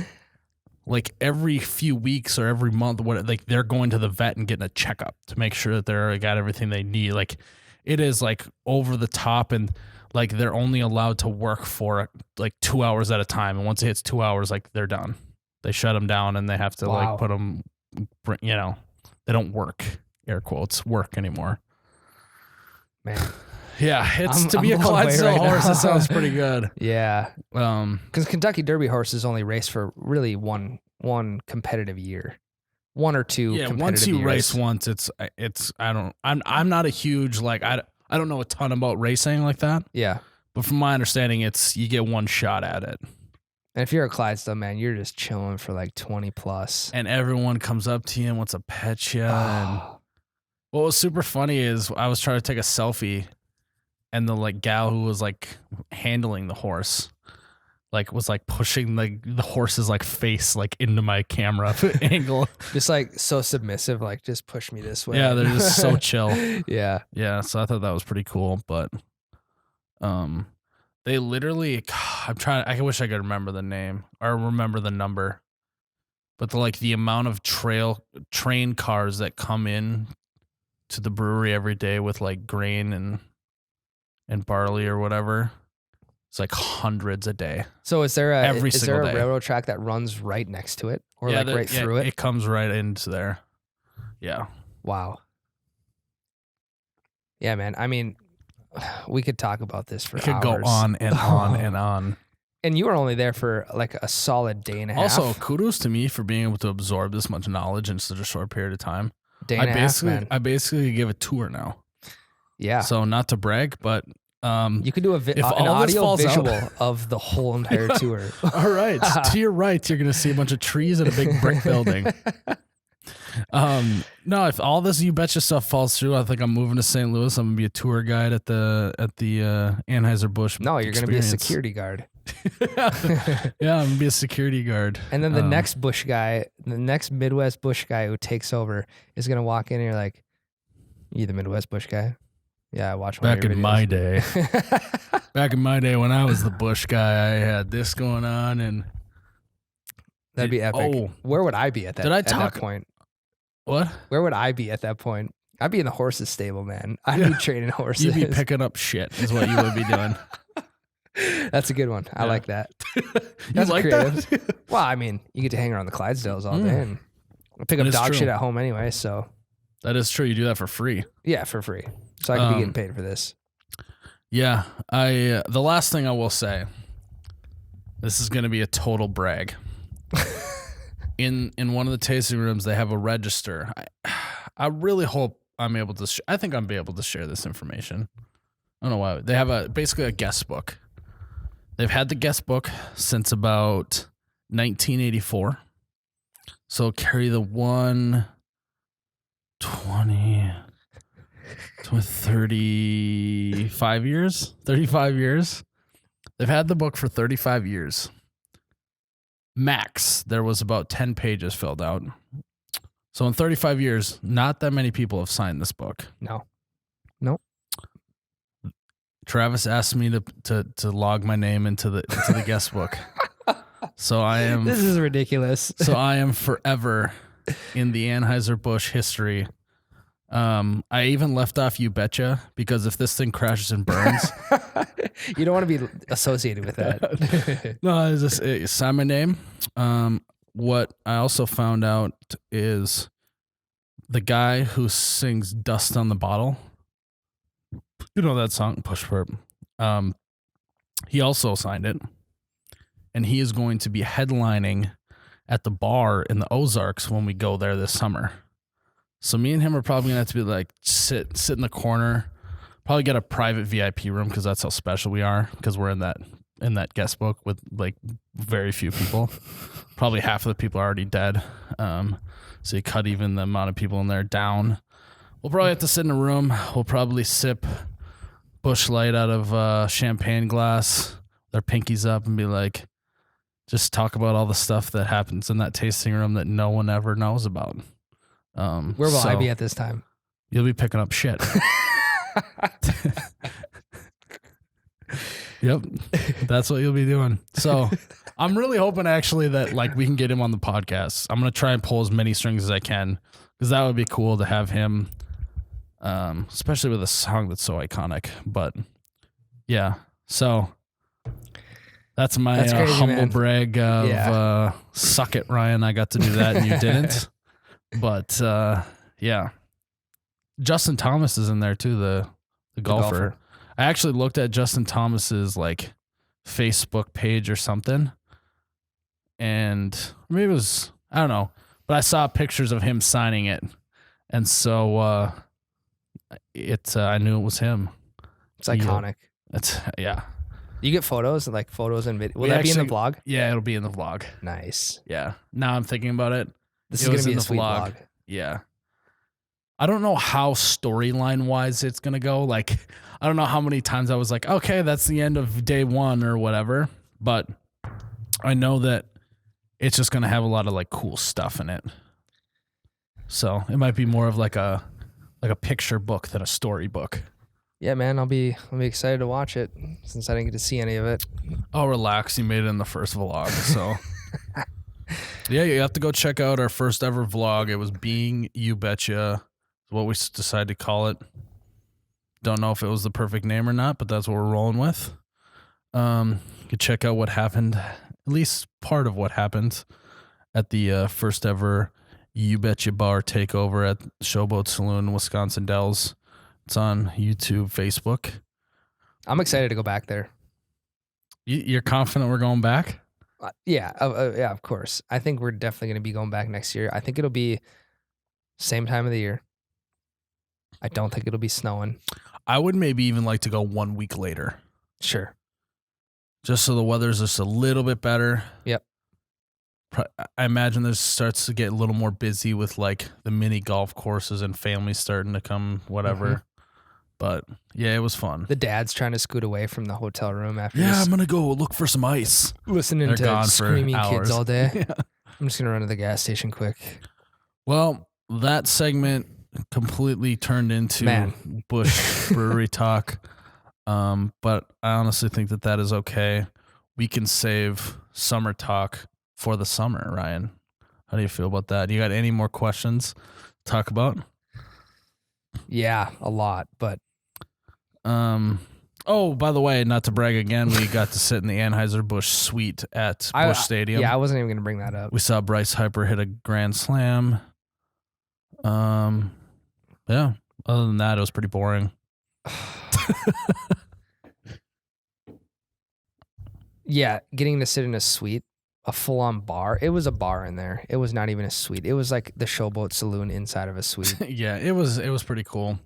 S1: every few weeks or every month, like they're going to the vet and getting a checkup to make sure that they're got everything they need. Like it is like over the top, and like they're only allowed to work for like 2 hours at a time. And once it hits 2 hours, like they're done. They shut them down, and they have to like put them, you know, they don't work, air quotes, work anymore.
S5: Man.
S1: Yeah, to be a Clydesdale horse, that sounds pretty good.
S5: Yeah. Because Kentucky Derby horses only race for really one competitive year. One or two.
S1: Yeah,
S5: competitive
S1: once you
S5: years.
S1: race once, I'm not a huge like I don't know a ton about racing like that.
S5: Yeah.
S1: But from my understanding, you get one shot at it.
S5: And if you're a Clydesdale, man, you're just chilling for like 20 plus.
S1: And everyone comes up to you and wants to pet you. And what was super funny is I was trying to take a selfie, and the like gal who was like handling the horse, like was like pushing the horse's like face like into my camera angle.
S5: Just like so submissive, like just push me this way.
S1: Yeah, they're just so chill.
S5: Yeah.
S1: Yeah, so I thought that was pretty cool, but they literally I wish I could remember the name or remember the number. But the amount of train cars that come in to the brewery every day with like grain and barley or whatever, it's like hundreds a day.
S5: So is there a
S1: day.
S5: railroad track that runs right next to it, or right through it?
S1: It comes right into there. Yeah.
S5: Wow. Yeah, man. I mean, we could talk about this for
S1: We could
S5: hours.
S1: go on and on and on.
S5: And you were only there for like a solid day and a half.
S1: Also, kudos to me for being able to absorb this much knowledge in such a short period of time.
S5: day and a half, man.
S1: I basically give a tour now.
S5: Yeah.
S1: So not to brag, but
S5: You could do an
S1: all this
S5: audio
S1: falls out-
S5: visual of the whole entire tour.
S1: all right. To your right, you're going to see a bunch of trees and a big brick building. No, if all this You Betcha stuff falls through, I think I'm moving to St. Louis. I'm gonna be a tour guide at the Anheuser-Busch.
S5: No, you're going to be a
S1: experience.
S5: security guard.
S1: Yeah, I'm gonna be a security guard.
S5: And then the next Busch guy, the next Midwest Busch guy who takes over is going to walk in and you're like, you the Midwest Busch guy? Yeah, I watched one of
S1: back
S5: your
S1: in
S5: videos.
S1: my day, back in my day when I was the Busch guy, I had this going on, and
S5: That'd be epic.
S1: Oh.
S5: Where would I be at that,
S1: Did I
S5: at
S1: talk-
S5: that point?
S1: what?
S5: Where would I be at that point? I'd be in the horses stable, man. I'd be training horses.
S1: You'd be picking up shit, is what you would be doing.
S5: That's a good one. I
S1: Yeah.
S5: like that.
S1: You
S5: That's
S1: like
S5: creative.
S1: that?
S5: Well, I mean, you get to hang around the Clydesdales all day and I pick up
S1: That is
S5: dog
S1: true.
S5: shit at home anyway. So
S1: That is true. You do that for free.
S5: yeah, for free. So I could be getting paid for this.
S1: Yeah, I. The last thing I will say, this is going to be a total brag. In one of the tasting rooms, they have a register. I really hope I'm able to. I think I'm be able to share this information. I don't know why. They have basically a guest book. They've had the guest book since about 1984. So carry the 35 years. 35 years. They've had the book for 35 years. Max, there was about 10 pages filled out. So in 35 years, not that many people have signed this book.
S5: No.
S1: Travis asked me to log my name into the guest book. So I am
S5: This is ridiculous.
S1: so I am forever in the Anheuser-Busch history. I even left off You Betcha because if this thing crashes and burns,
S5: You don't want to be associated with that.
S1: no, it's just sign my name. What I also found out is the guy who sings "Dust on the Bottle." You know that song, Push Perp. He also signed it, and he is going to be headlining at the bar in the Ozarks when we go there this summer. So me and him are probably gonna have to be like sit in the corner, probably get a private VIP room because that's how special we are because we're in that guest book with like very few people. Probably half of the people are already dead. So you cut even the amount of people in there down. We'll probably have to sit in a room. We'll probably sip Busch Light out of champagne glass, their pinkies up, and be like, just talk about all the stuff that happens in that tasting room that no one ever knows about.
S5: Where will I be at this time?
S1: You'll be picking up shit. Yep, that's what you'll be doing. So I'm really hoping actually that like we can get him on the podcast. I'm gonna try and pull as many strings as I can because that would be cool to have him, especially with a song that's so iconic. But yeah, so that's my
S5: That's crazy,
S1: humble
S5: man.
S1: brag of
S5: Yeah.
S1: suck it, Ryan. I got to do that and you didn't. But yeah, Justin Thomas is in there too, the golfer. I actually looked at Justin Thomas's like Facebook page or something, and maybe it was, I don't know, but I saw pictures of him signing it, and so I knew it was him.
S5: It's iconic.
S1: It's yeah,
S5: You get photos and video. Will
S1: We
S5: that be in the
S1: actually-
S5: vlog?
S1: yeah, it'll be in the vlog.
S5: Nice.
S1: Yeah, now I'm thinking about it.
S5: This
S1: It
S5: is going
S1: was
S5: to be
S1: in
S5: a
S1: the
S5: sweet
S1: vlog.
S5: vlog.
S1: Yeah. I don't know how storyline wise it's going to go. Like, I don't know how many times I was like, okay, that's the end of day one or whatever. But I know that it's just going to have a lot of like cool stuff in it. So it might be more of like a picture book than a story book.
S5: Yeah, man, I'll be excited to watch it since I didn't get to see any of it.
S1: Oh, relax. You made it in the first vlog. So yeah, you have to go check out our first ever vlog. It was Being You Betcha. Is what we decided to call it. Don't know if it was the perfect name or not, but that's what we're rolling with. You can check out what happened, at least part of what happened at the first ever You Betcha bar takeover at Showboat Saloon, Wisconsin Dells. It's on YouTube, Facebook.
S5: I'm excited to go back there.
S1: You're confident we're going back?
S5: Yeah, of course. I think we're definitely going to be going back next year. I think it'll be same time of the year. I don't think it'll be snowing.
S1: I would maybe even like to go 1 week later.
S5: Sure.
S1: Just so the weather's just a little bit better.
S5: Yep.
S1: I imagine this starts to get a little more busy with like the mini golf courses and families starting to come, whatever.
S5: Mm-hmm.
S1: But yeah, it was fun.
S5: The dad's trying to scoot away from the hotel room after
S1: I'm going to go look for some ice.
S5: listening
S1: They're
S5: to
S1: gone for
S5: screaming kids
S1: hours.
S5: all day.
S1: Yeah.
S5: I'm just going to run to the gas station quick.
S1: Well, that segment completely turned into Busch Brewery talk. But I honestly think that is okay. We can save summer talk for the summer, Ryan. How do you feel about that? You got any more questions to talk about?
S5: Yeah, a lot, but
S1: oh, by the way, not to brag again, we got to sit in the Anheuser-Busch suite at Busch Stadium.
S5: Yeah, I wasn't even going to bring that up.
S1: We saw Bryce Harper hit a grand slam. Yeah. Other than that, it was pretty boring.
S5: Yeah, getting to sit in a suite, a full-on bar. It was a bar in there. It was not even a suite. It was like the Showboat Saloon inside of a suite.
S1: Yeah, it was pretty cool.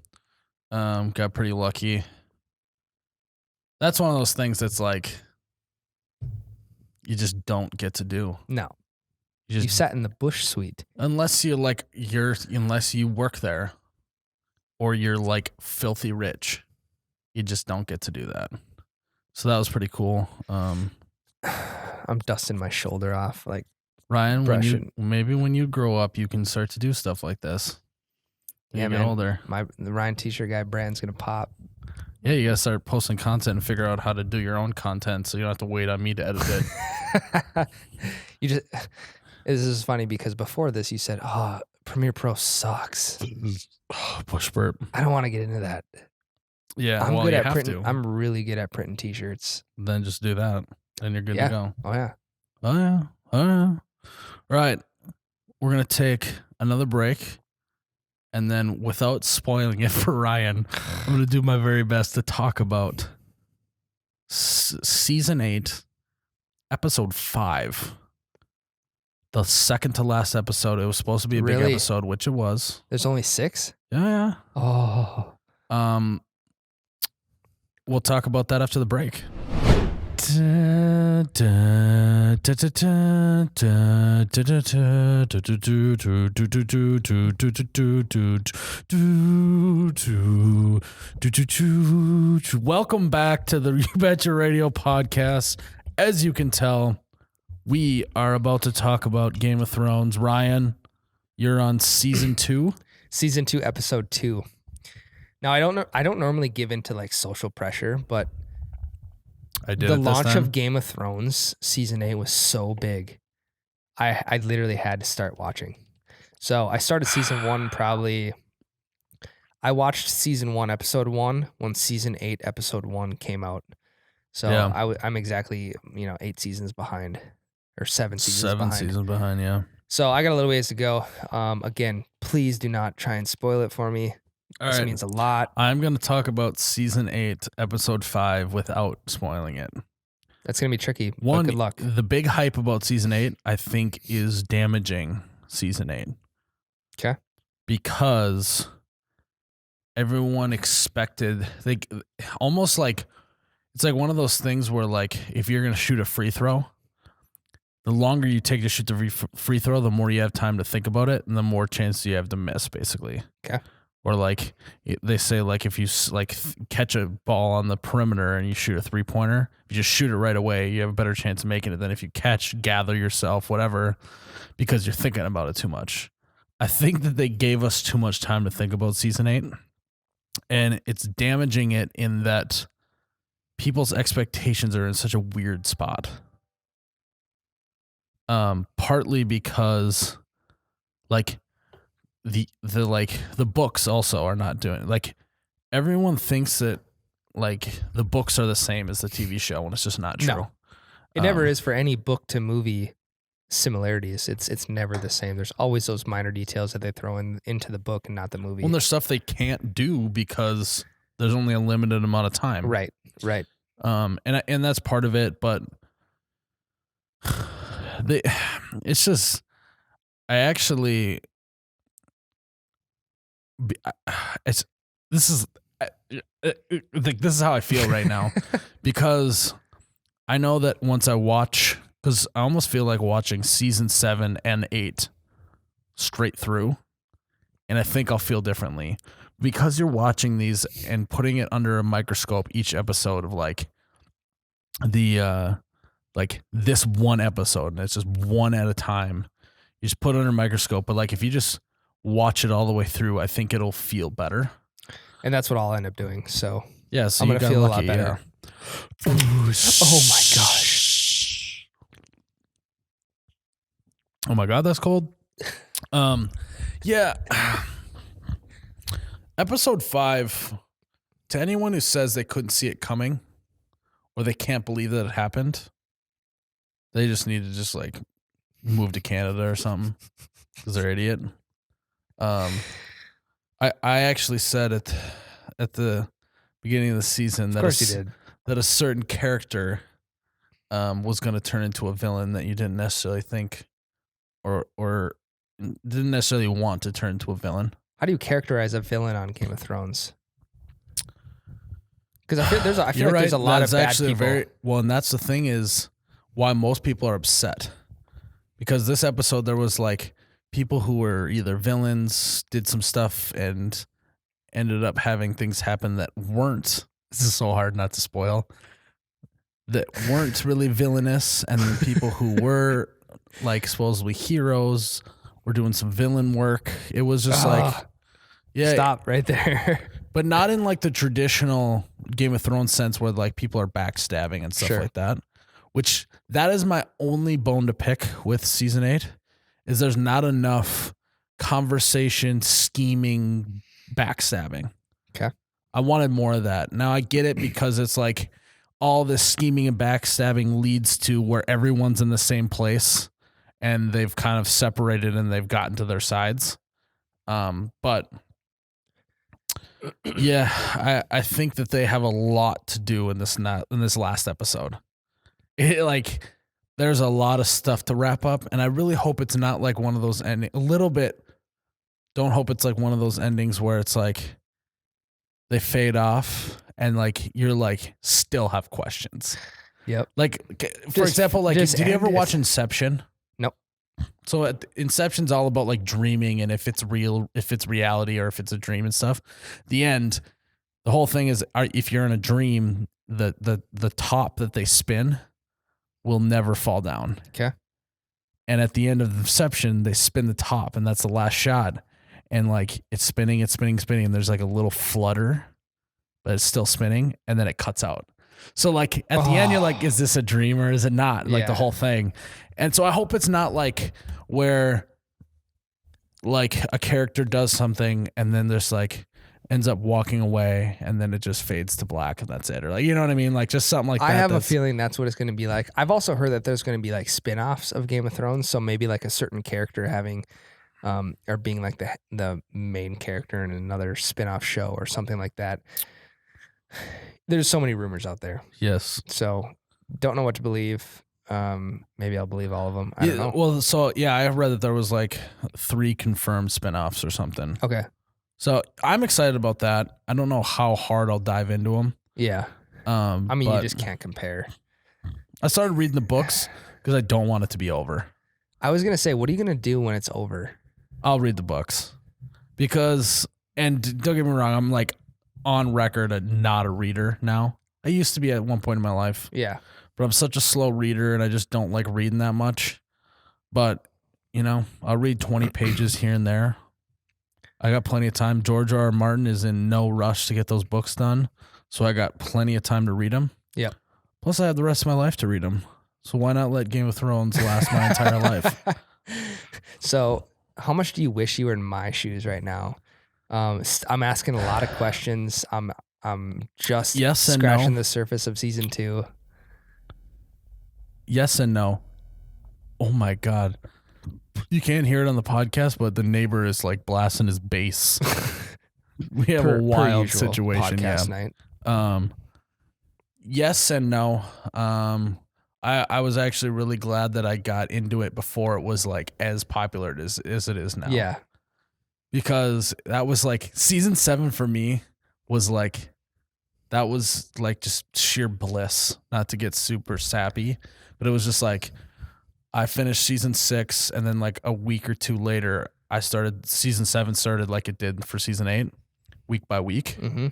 S1: Got pretty lucky. That's one of those things that's like you just don't get to do.
S5: No.
S1: You
S5: You sat in the Busch suite.
S1: unless you unless you work there or you're like filthy rich. You just don't get to do that. So that was pretty cool.
S5: I'm dusting my shoulder off. Like,
S1: Ryan,
S5: brushing.
S1: maybe when you grow up, you can start to do stuff like this.
S5: Yeah,
S1: You get
S5: man.
S1: older.
S5: The Ryan T-shirt guy brand's going to pop.
S1: Yeah, you gotta start posting content and figure out how to do your own content, so you don't have to wait on me to edit it.
S5: This is funny because before this you said, "Oh, Premiere Pro sucks."
S1: Push burp.
S5: I don't want to get into that.
S1: Yeah,
S5: I'm
S1: well,
S5: good
S1: you
S5: at
S1: have
S5: printing.
S1: to.
S5: I'm really good at printing T-shirts.
S1: Then just do that, and you're good
S5: Yeah.
S1: to go.
S5: Oh yeah.
S1: Oh yeah. Oh yeah. Right. We're gonna take another break, and then without spoiling it for Ryan, I'm gonna do my very best to talk about season 8, episode 5. The second to last episode. It was supposed to be a big
S5: Really?
S1: episode, which it was.
S5: There's only 6?
S1: Yeah.
S5: Oh.
S1: We'll talk about that after the break. Welcome back to the You Betcha Radio podcast. As you can tell, we are about to talk about Game of Thrones. Ryan, you're on season 2.
S5: Season 2, episode 2. Now I don't normally give into like social pressure, but
S1: I did
S5: the
S1: it this
S5: launch
S1: time.
S5: of Game of Thrones season 8 was so big. I literally had to start watching. So I started season 1 probably. I watched season 1 episode 1 when season 8 episode 1 came out. So
S1: Yeah.
S5: I'm exactly 8 seasons behind, or 7 seasons
S1: 7
S5: behind.
S1: seasons behind, yeah.
S5: So I got a little ways to go. Again, please do not try and spoil it for me.
S1: All
S5: This
S1: right.
S5: means a lot.
S1: I'm going to talk about season 8, episode 5 without spoiling it.
S5: That's gonna be tricky.
S1: One,
S5: But good luck.
S1: the big hype about season 8, I think, is damaging season 8.
S5: Okay.
S1: Because everyone expected, almost like, it's like one of those things where, like, if you're going to shoot a free throw, the longer you take to shoot the free throw, the more you have time to think about it, and the more chance you have to miss, basically.
S5: Okay.
S1: Or like they say, like if you catch a ball on the perimeter and you shoot a 3-pointer, if you just shoot it right away, you have a better chance of making it than if you gather yourself, whatever, because you're thinking about it too much. I think that they gave us too much time to think about season 8, and it's damaging it in that people's expectations are in such a weird spot. Partly because, like, the books also are not doing it. Like, everyone thinks that like the books are the same as the TV show, and it's just not true.
S5: No. It never is for any book to movie similarities. It's never the same. There's always those minor details that they throw into the book and not the movie.
S1: Well, there's stuff they can't do because there's only a limited amount of time.
S5: Right.
S1: And that's part of it, but it's just, I actually, this is how I feel right now because I know that once I watch, because I almost feel like watching season 7 and 8 straight through, and I think I'll feel differently because you're watching these and putting it under a microscope, each episode of like this one episode, and it's just one at a time. You just put it under a microscope, but like if you just watch it all the way through, I think it'll feel better.
S5: And that's what I'll end up doing. So
S1: yeah, so
S5: I'm going to feel
S1: lucky,
S5: a lot better.
S1: Yeah.
S5: Oh my gosh.
S1: Oh my God, that's cold. Yeah. Episode 5, to anyone who says they couldn't see it coming or they can't believe that it happened, they just need to just like move to Canada or something because they're an idiot. I actually said at the beginning of the season that a certain character was going to turn into a villain that you didn't necessarily think or didn't necessarily want to turn into a villain.
S5: How do you characterize a villain on Game of Thrones? Because I feel like there's a lot of bad people.
S1: And that's the thing is why most people are upset. Because this episode, there was like people who were either villains, did some stuff, and ended up having things happen that weren't. This is so hard not to spoil. That weren't really villainous, and then people who were like supposedly heroes were doing some villain work. It was just
S5: stop right there.
S1: But not in like the traditional Game of Thrones sense where like people are backstabbing and stuff like that. Which that is my only bone to pick with season 8 is there's not enough conversation, scheming, backstabbing.
S5: Okay.
S1: I wanted more of that. Now I get it because it's like all this scheming and backstabbing leads to where everyone's in the same place and they've kind of separated and they've gotten to their sides. But yeah, I think that they have a lot to do in this last episode. There's a lot of stuff to wrap up, and I really hope it's not like one of those endings. A little bit. Don't hope it's like one of those endings where it's like they fade off and like you're like still have questions.
S5: Yep.
S1: Like for example, like did you ever watch Inception?
S5: Nope.
S1: So Inception's all about like dreaming and if it's real, if it's reality or if it's a dream and stuff. The end, the whole thing is if you're in a dream, the top that they spin will never fall down.
S5: Okay.
S1: And at the end of Inception, they spin the top and that's the last shot. And like it's spinning. And there's like a little flutter, but it's still spinning. And then it cuts out. So like at the end, you're like, is this a dream or is it not? Like the whole thing. And so I hope it's not like where like a character does something and then there's like ends up walking away and then it just fades to black and that's it. Or like, you know what I mean? Like just something like that.
S5: I have a feeling that's what it's going to be like. I've also heard that there's going to be like spin-offs of Game of Thrones. So maybe like a certain character having, or being like the main character in another spin-off show or something like that. There's so many rumors out there.
S1: Yes.
S5: So don't know what to believe. Maybe I'll believe all of them. I don't know.
S1: Well, so yeah, I read that there was like 3 confirmed spinoffs or something.
S5: Okay.
S1: So I'm excited about that. I don't know how hard I'll dive into them.
S5: Yeah. I mean, you just can't compare.
S1: I started reading the books because I don't want it to be over.
S5: I was going to say, what are you going to do when it's over?
S1: I'll read the books because, and don't get me wrong, I'm like on record not a reader now. I used to be at one point in my life.
S5: Yeah.
S1: But I'm such a slow reader and I just don't like reading that much. But, you know, I'll read 20 pages here and there. I got plenty of time. George R. R. Martin is in no rush to get those books done. So I got plenty of time to read them.
S5: Yep.
S1: Plus I have the rest of my life to read them. So why not let Game of Thrones last my entire life?
S5: So how much do you wish you were in my shoes right now? I'm asking a lot of questions. I'm just scratching the surface of season 2.
S1: Yes and no. Oh my God. You can't hear it on the podcast, but the neighbor is like blasting his bass. We have a wild situation.
S5: Podcast night.
S1: Yes and no. I was actually really glad that I got into it before it was like as popular as it is now.
S5: Yeah.
S1: Because that was like season 7 for me was like, that was like just sheer bliss, not to get super sappy, but it was just like, I finished season 6 and then like a week or two later, season 7 started like it did for season 8, week by week.
S5: Mm-hmm.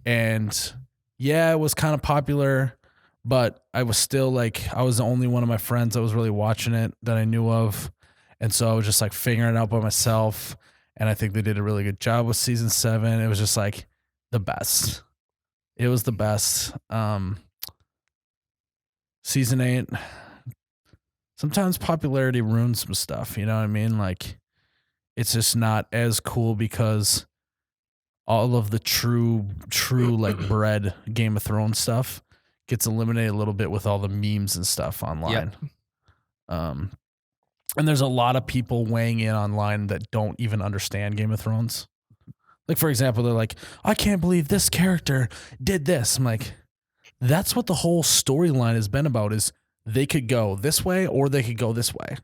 S1: And yeah, it was kind of popular, but I was still like, I was the only one of my friends that was really watching it that I knew of. And so I was just like figuring it out by myself. And I think they did a really good job with season 7. It was just like the best. It was the best. Season 8, sometimes popularity ruins some stuff. You know what I mean? Like, it's just not as cool because all of the true like bred Game of Thrones stuff gets eliminated a little bit with all the memes and stuff online. Yep. And there's a lot of people weighing in online that don't even understand Game of Thrones. Like, for example, they're like, I can't believe this character did this. I'm like, that's what the whole storyline has been about, is they could go this way or they could go this way.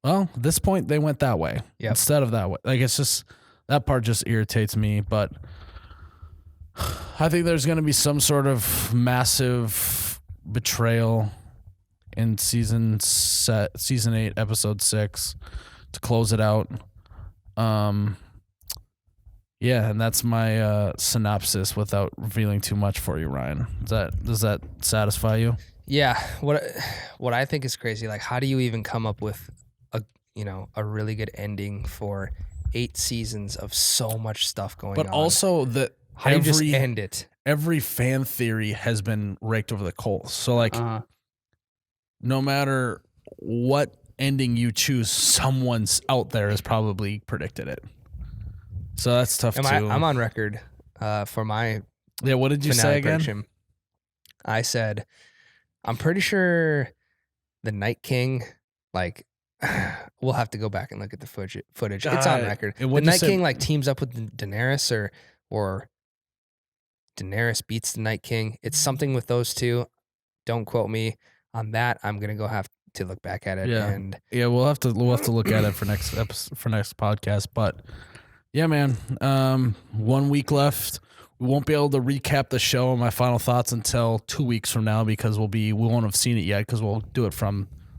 S1: Well, at this point, they went that way instead of that way. Like, it's just, that part just irritates me. But I think there's going to be some sort of massive betrayal in season 8, episode 6 to close it out. Yeah, and that's my synopsis without revealing too much for you, Ryan. Does that satisfy you?
S5: Yeah. What I think is crazy, like, how do you even come up with a really good ending for 8 seasons of so much stuff going on?
S1: But also
S5: how do you just end it?
S1: Every fan theory has been raked over the coals. So like, no matter what ending you choose, someone's out there has probably predicted it. So that's tough too.
S5: I'm on record for my
S1: what did you say again?
S5: Prediction. I said, I'm pretty sure the Night King, like, we'll have to go back and look at the footage. It's on record. The Night King like teams up with Daenerys or Daenerys beats the Night King. It's something with those two. Don't quote me on that. I'm gonna go have to look back at it.
S1: Yeah, we'll have to look at it for next podcast. But yeah, man, 1 week left. We won't be able to recap the show and my final thoughts until 2 weeks from now because we won't have seen it yet because we'll do it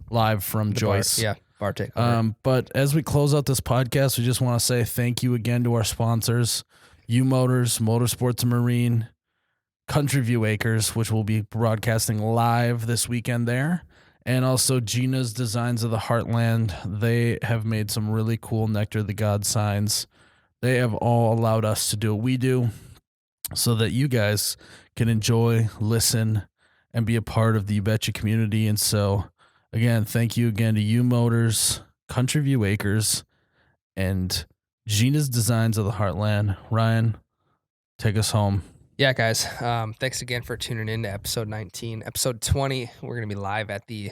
S1: live from Joyce.
S5: Bar takeover.
S1: But as we close out this podcast, we just want to say thank you again to our sponsors, U Motors, Motorsports and Marine, Country View Acres, which will be broadcasting live this weekend there, and also Gina's Designs of the Heartland. They have made some really cool Nectar of the God signs. They have all allowed us to do what we do so that you guys can enjoy, listen, and be a part of the You Betcha community. And so, again, thank you again to U Motors, Country View Acres, and Gina's Designs of the Heartland. Ryan, take us home.
S5: Yeah, guys. Thanks again for tuning in to episode 19. Episode 20, we're going to be live at the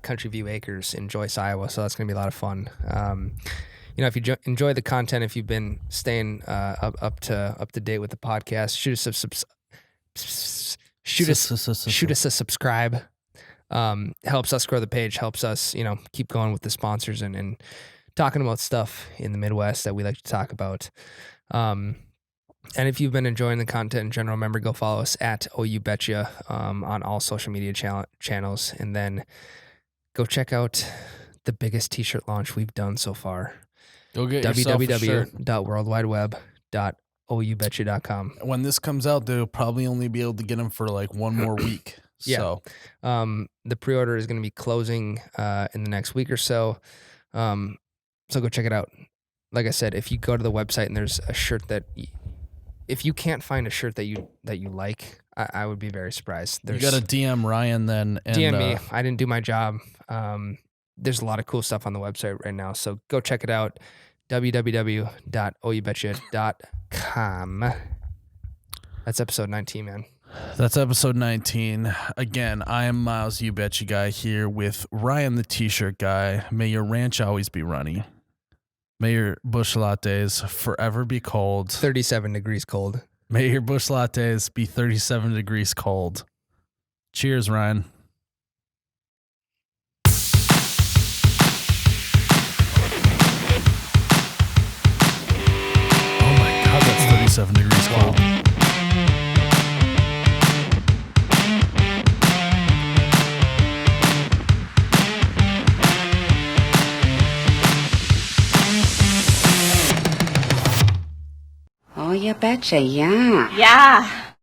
S5: Country View Acres in Joyce, Iowa. So that's going to be a lot of fun. If you enjoy the content, if you've been staying up to date with the podcast, shoot us a subscribe. Helps us grow the page, helps us, keep going with the sponsors and talking about stuff in the Midwest that we like to talk about. And if you've been enjoying the content in general, remember, go follow us at OU Betcha on all social media channels. And then go check out the biggest t-shirt launch we've done so far.
S1: Go get yourself a shirt.
S5: www.worldwideweb.oubetcha.com.
S1: When this comes out, they'll probably only be able to get them for like 1 more week.
S5: Yeah. So, the pre-order is going to be closing in the next week or so. So go check it out. Like I said, if you go to the website and there's a shirt if you can't find a shirt that you like, I would be very surprised.
S1: You got to DM Ryan then. And,
S5: DM me. I didn't do my job. There's a lot of cool stuff on the website right now. So go check it out. www.oubetcha.com. That's episode 19, man.
S1: That's episode 19. Again, I am Miles, You Betcha Guy, here with Ryan, the T-shirt guy. May your ranch always be runny. May your Busch lattes forever be cold.
S5: 37 degrees cold.
S1: May your Busch lattes be 37 degrees cold. Cheers, Ryan. Oh my God, that's 37 degrees cold.
S3: Oh, you betcha, yeah.
S4: Yeah.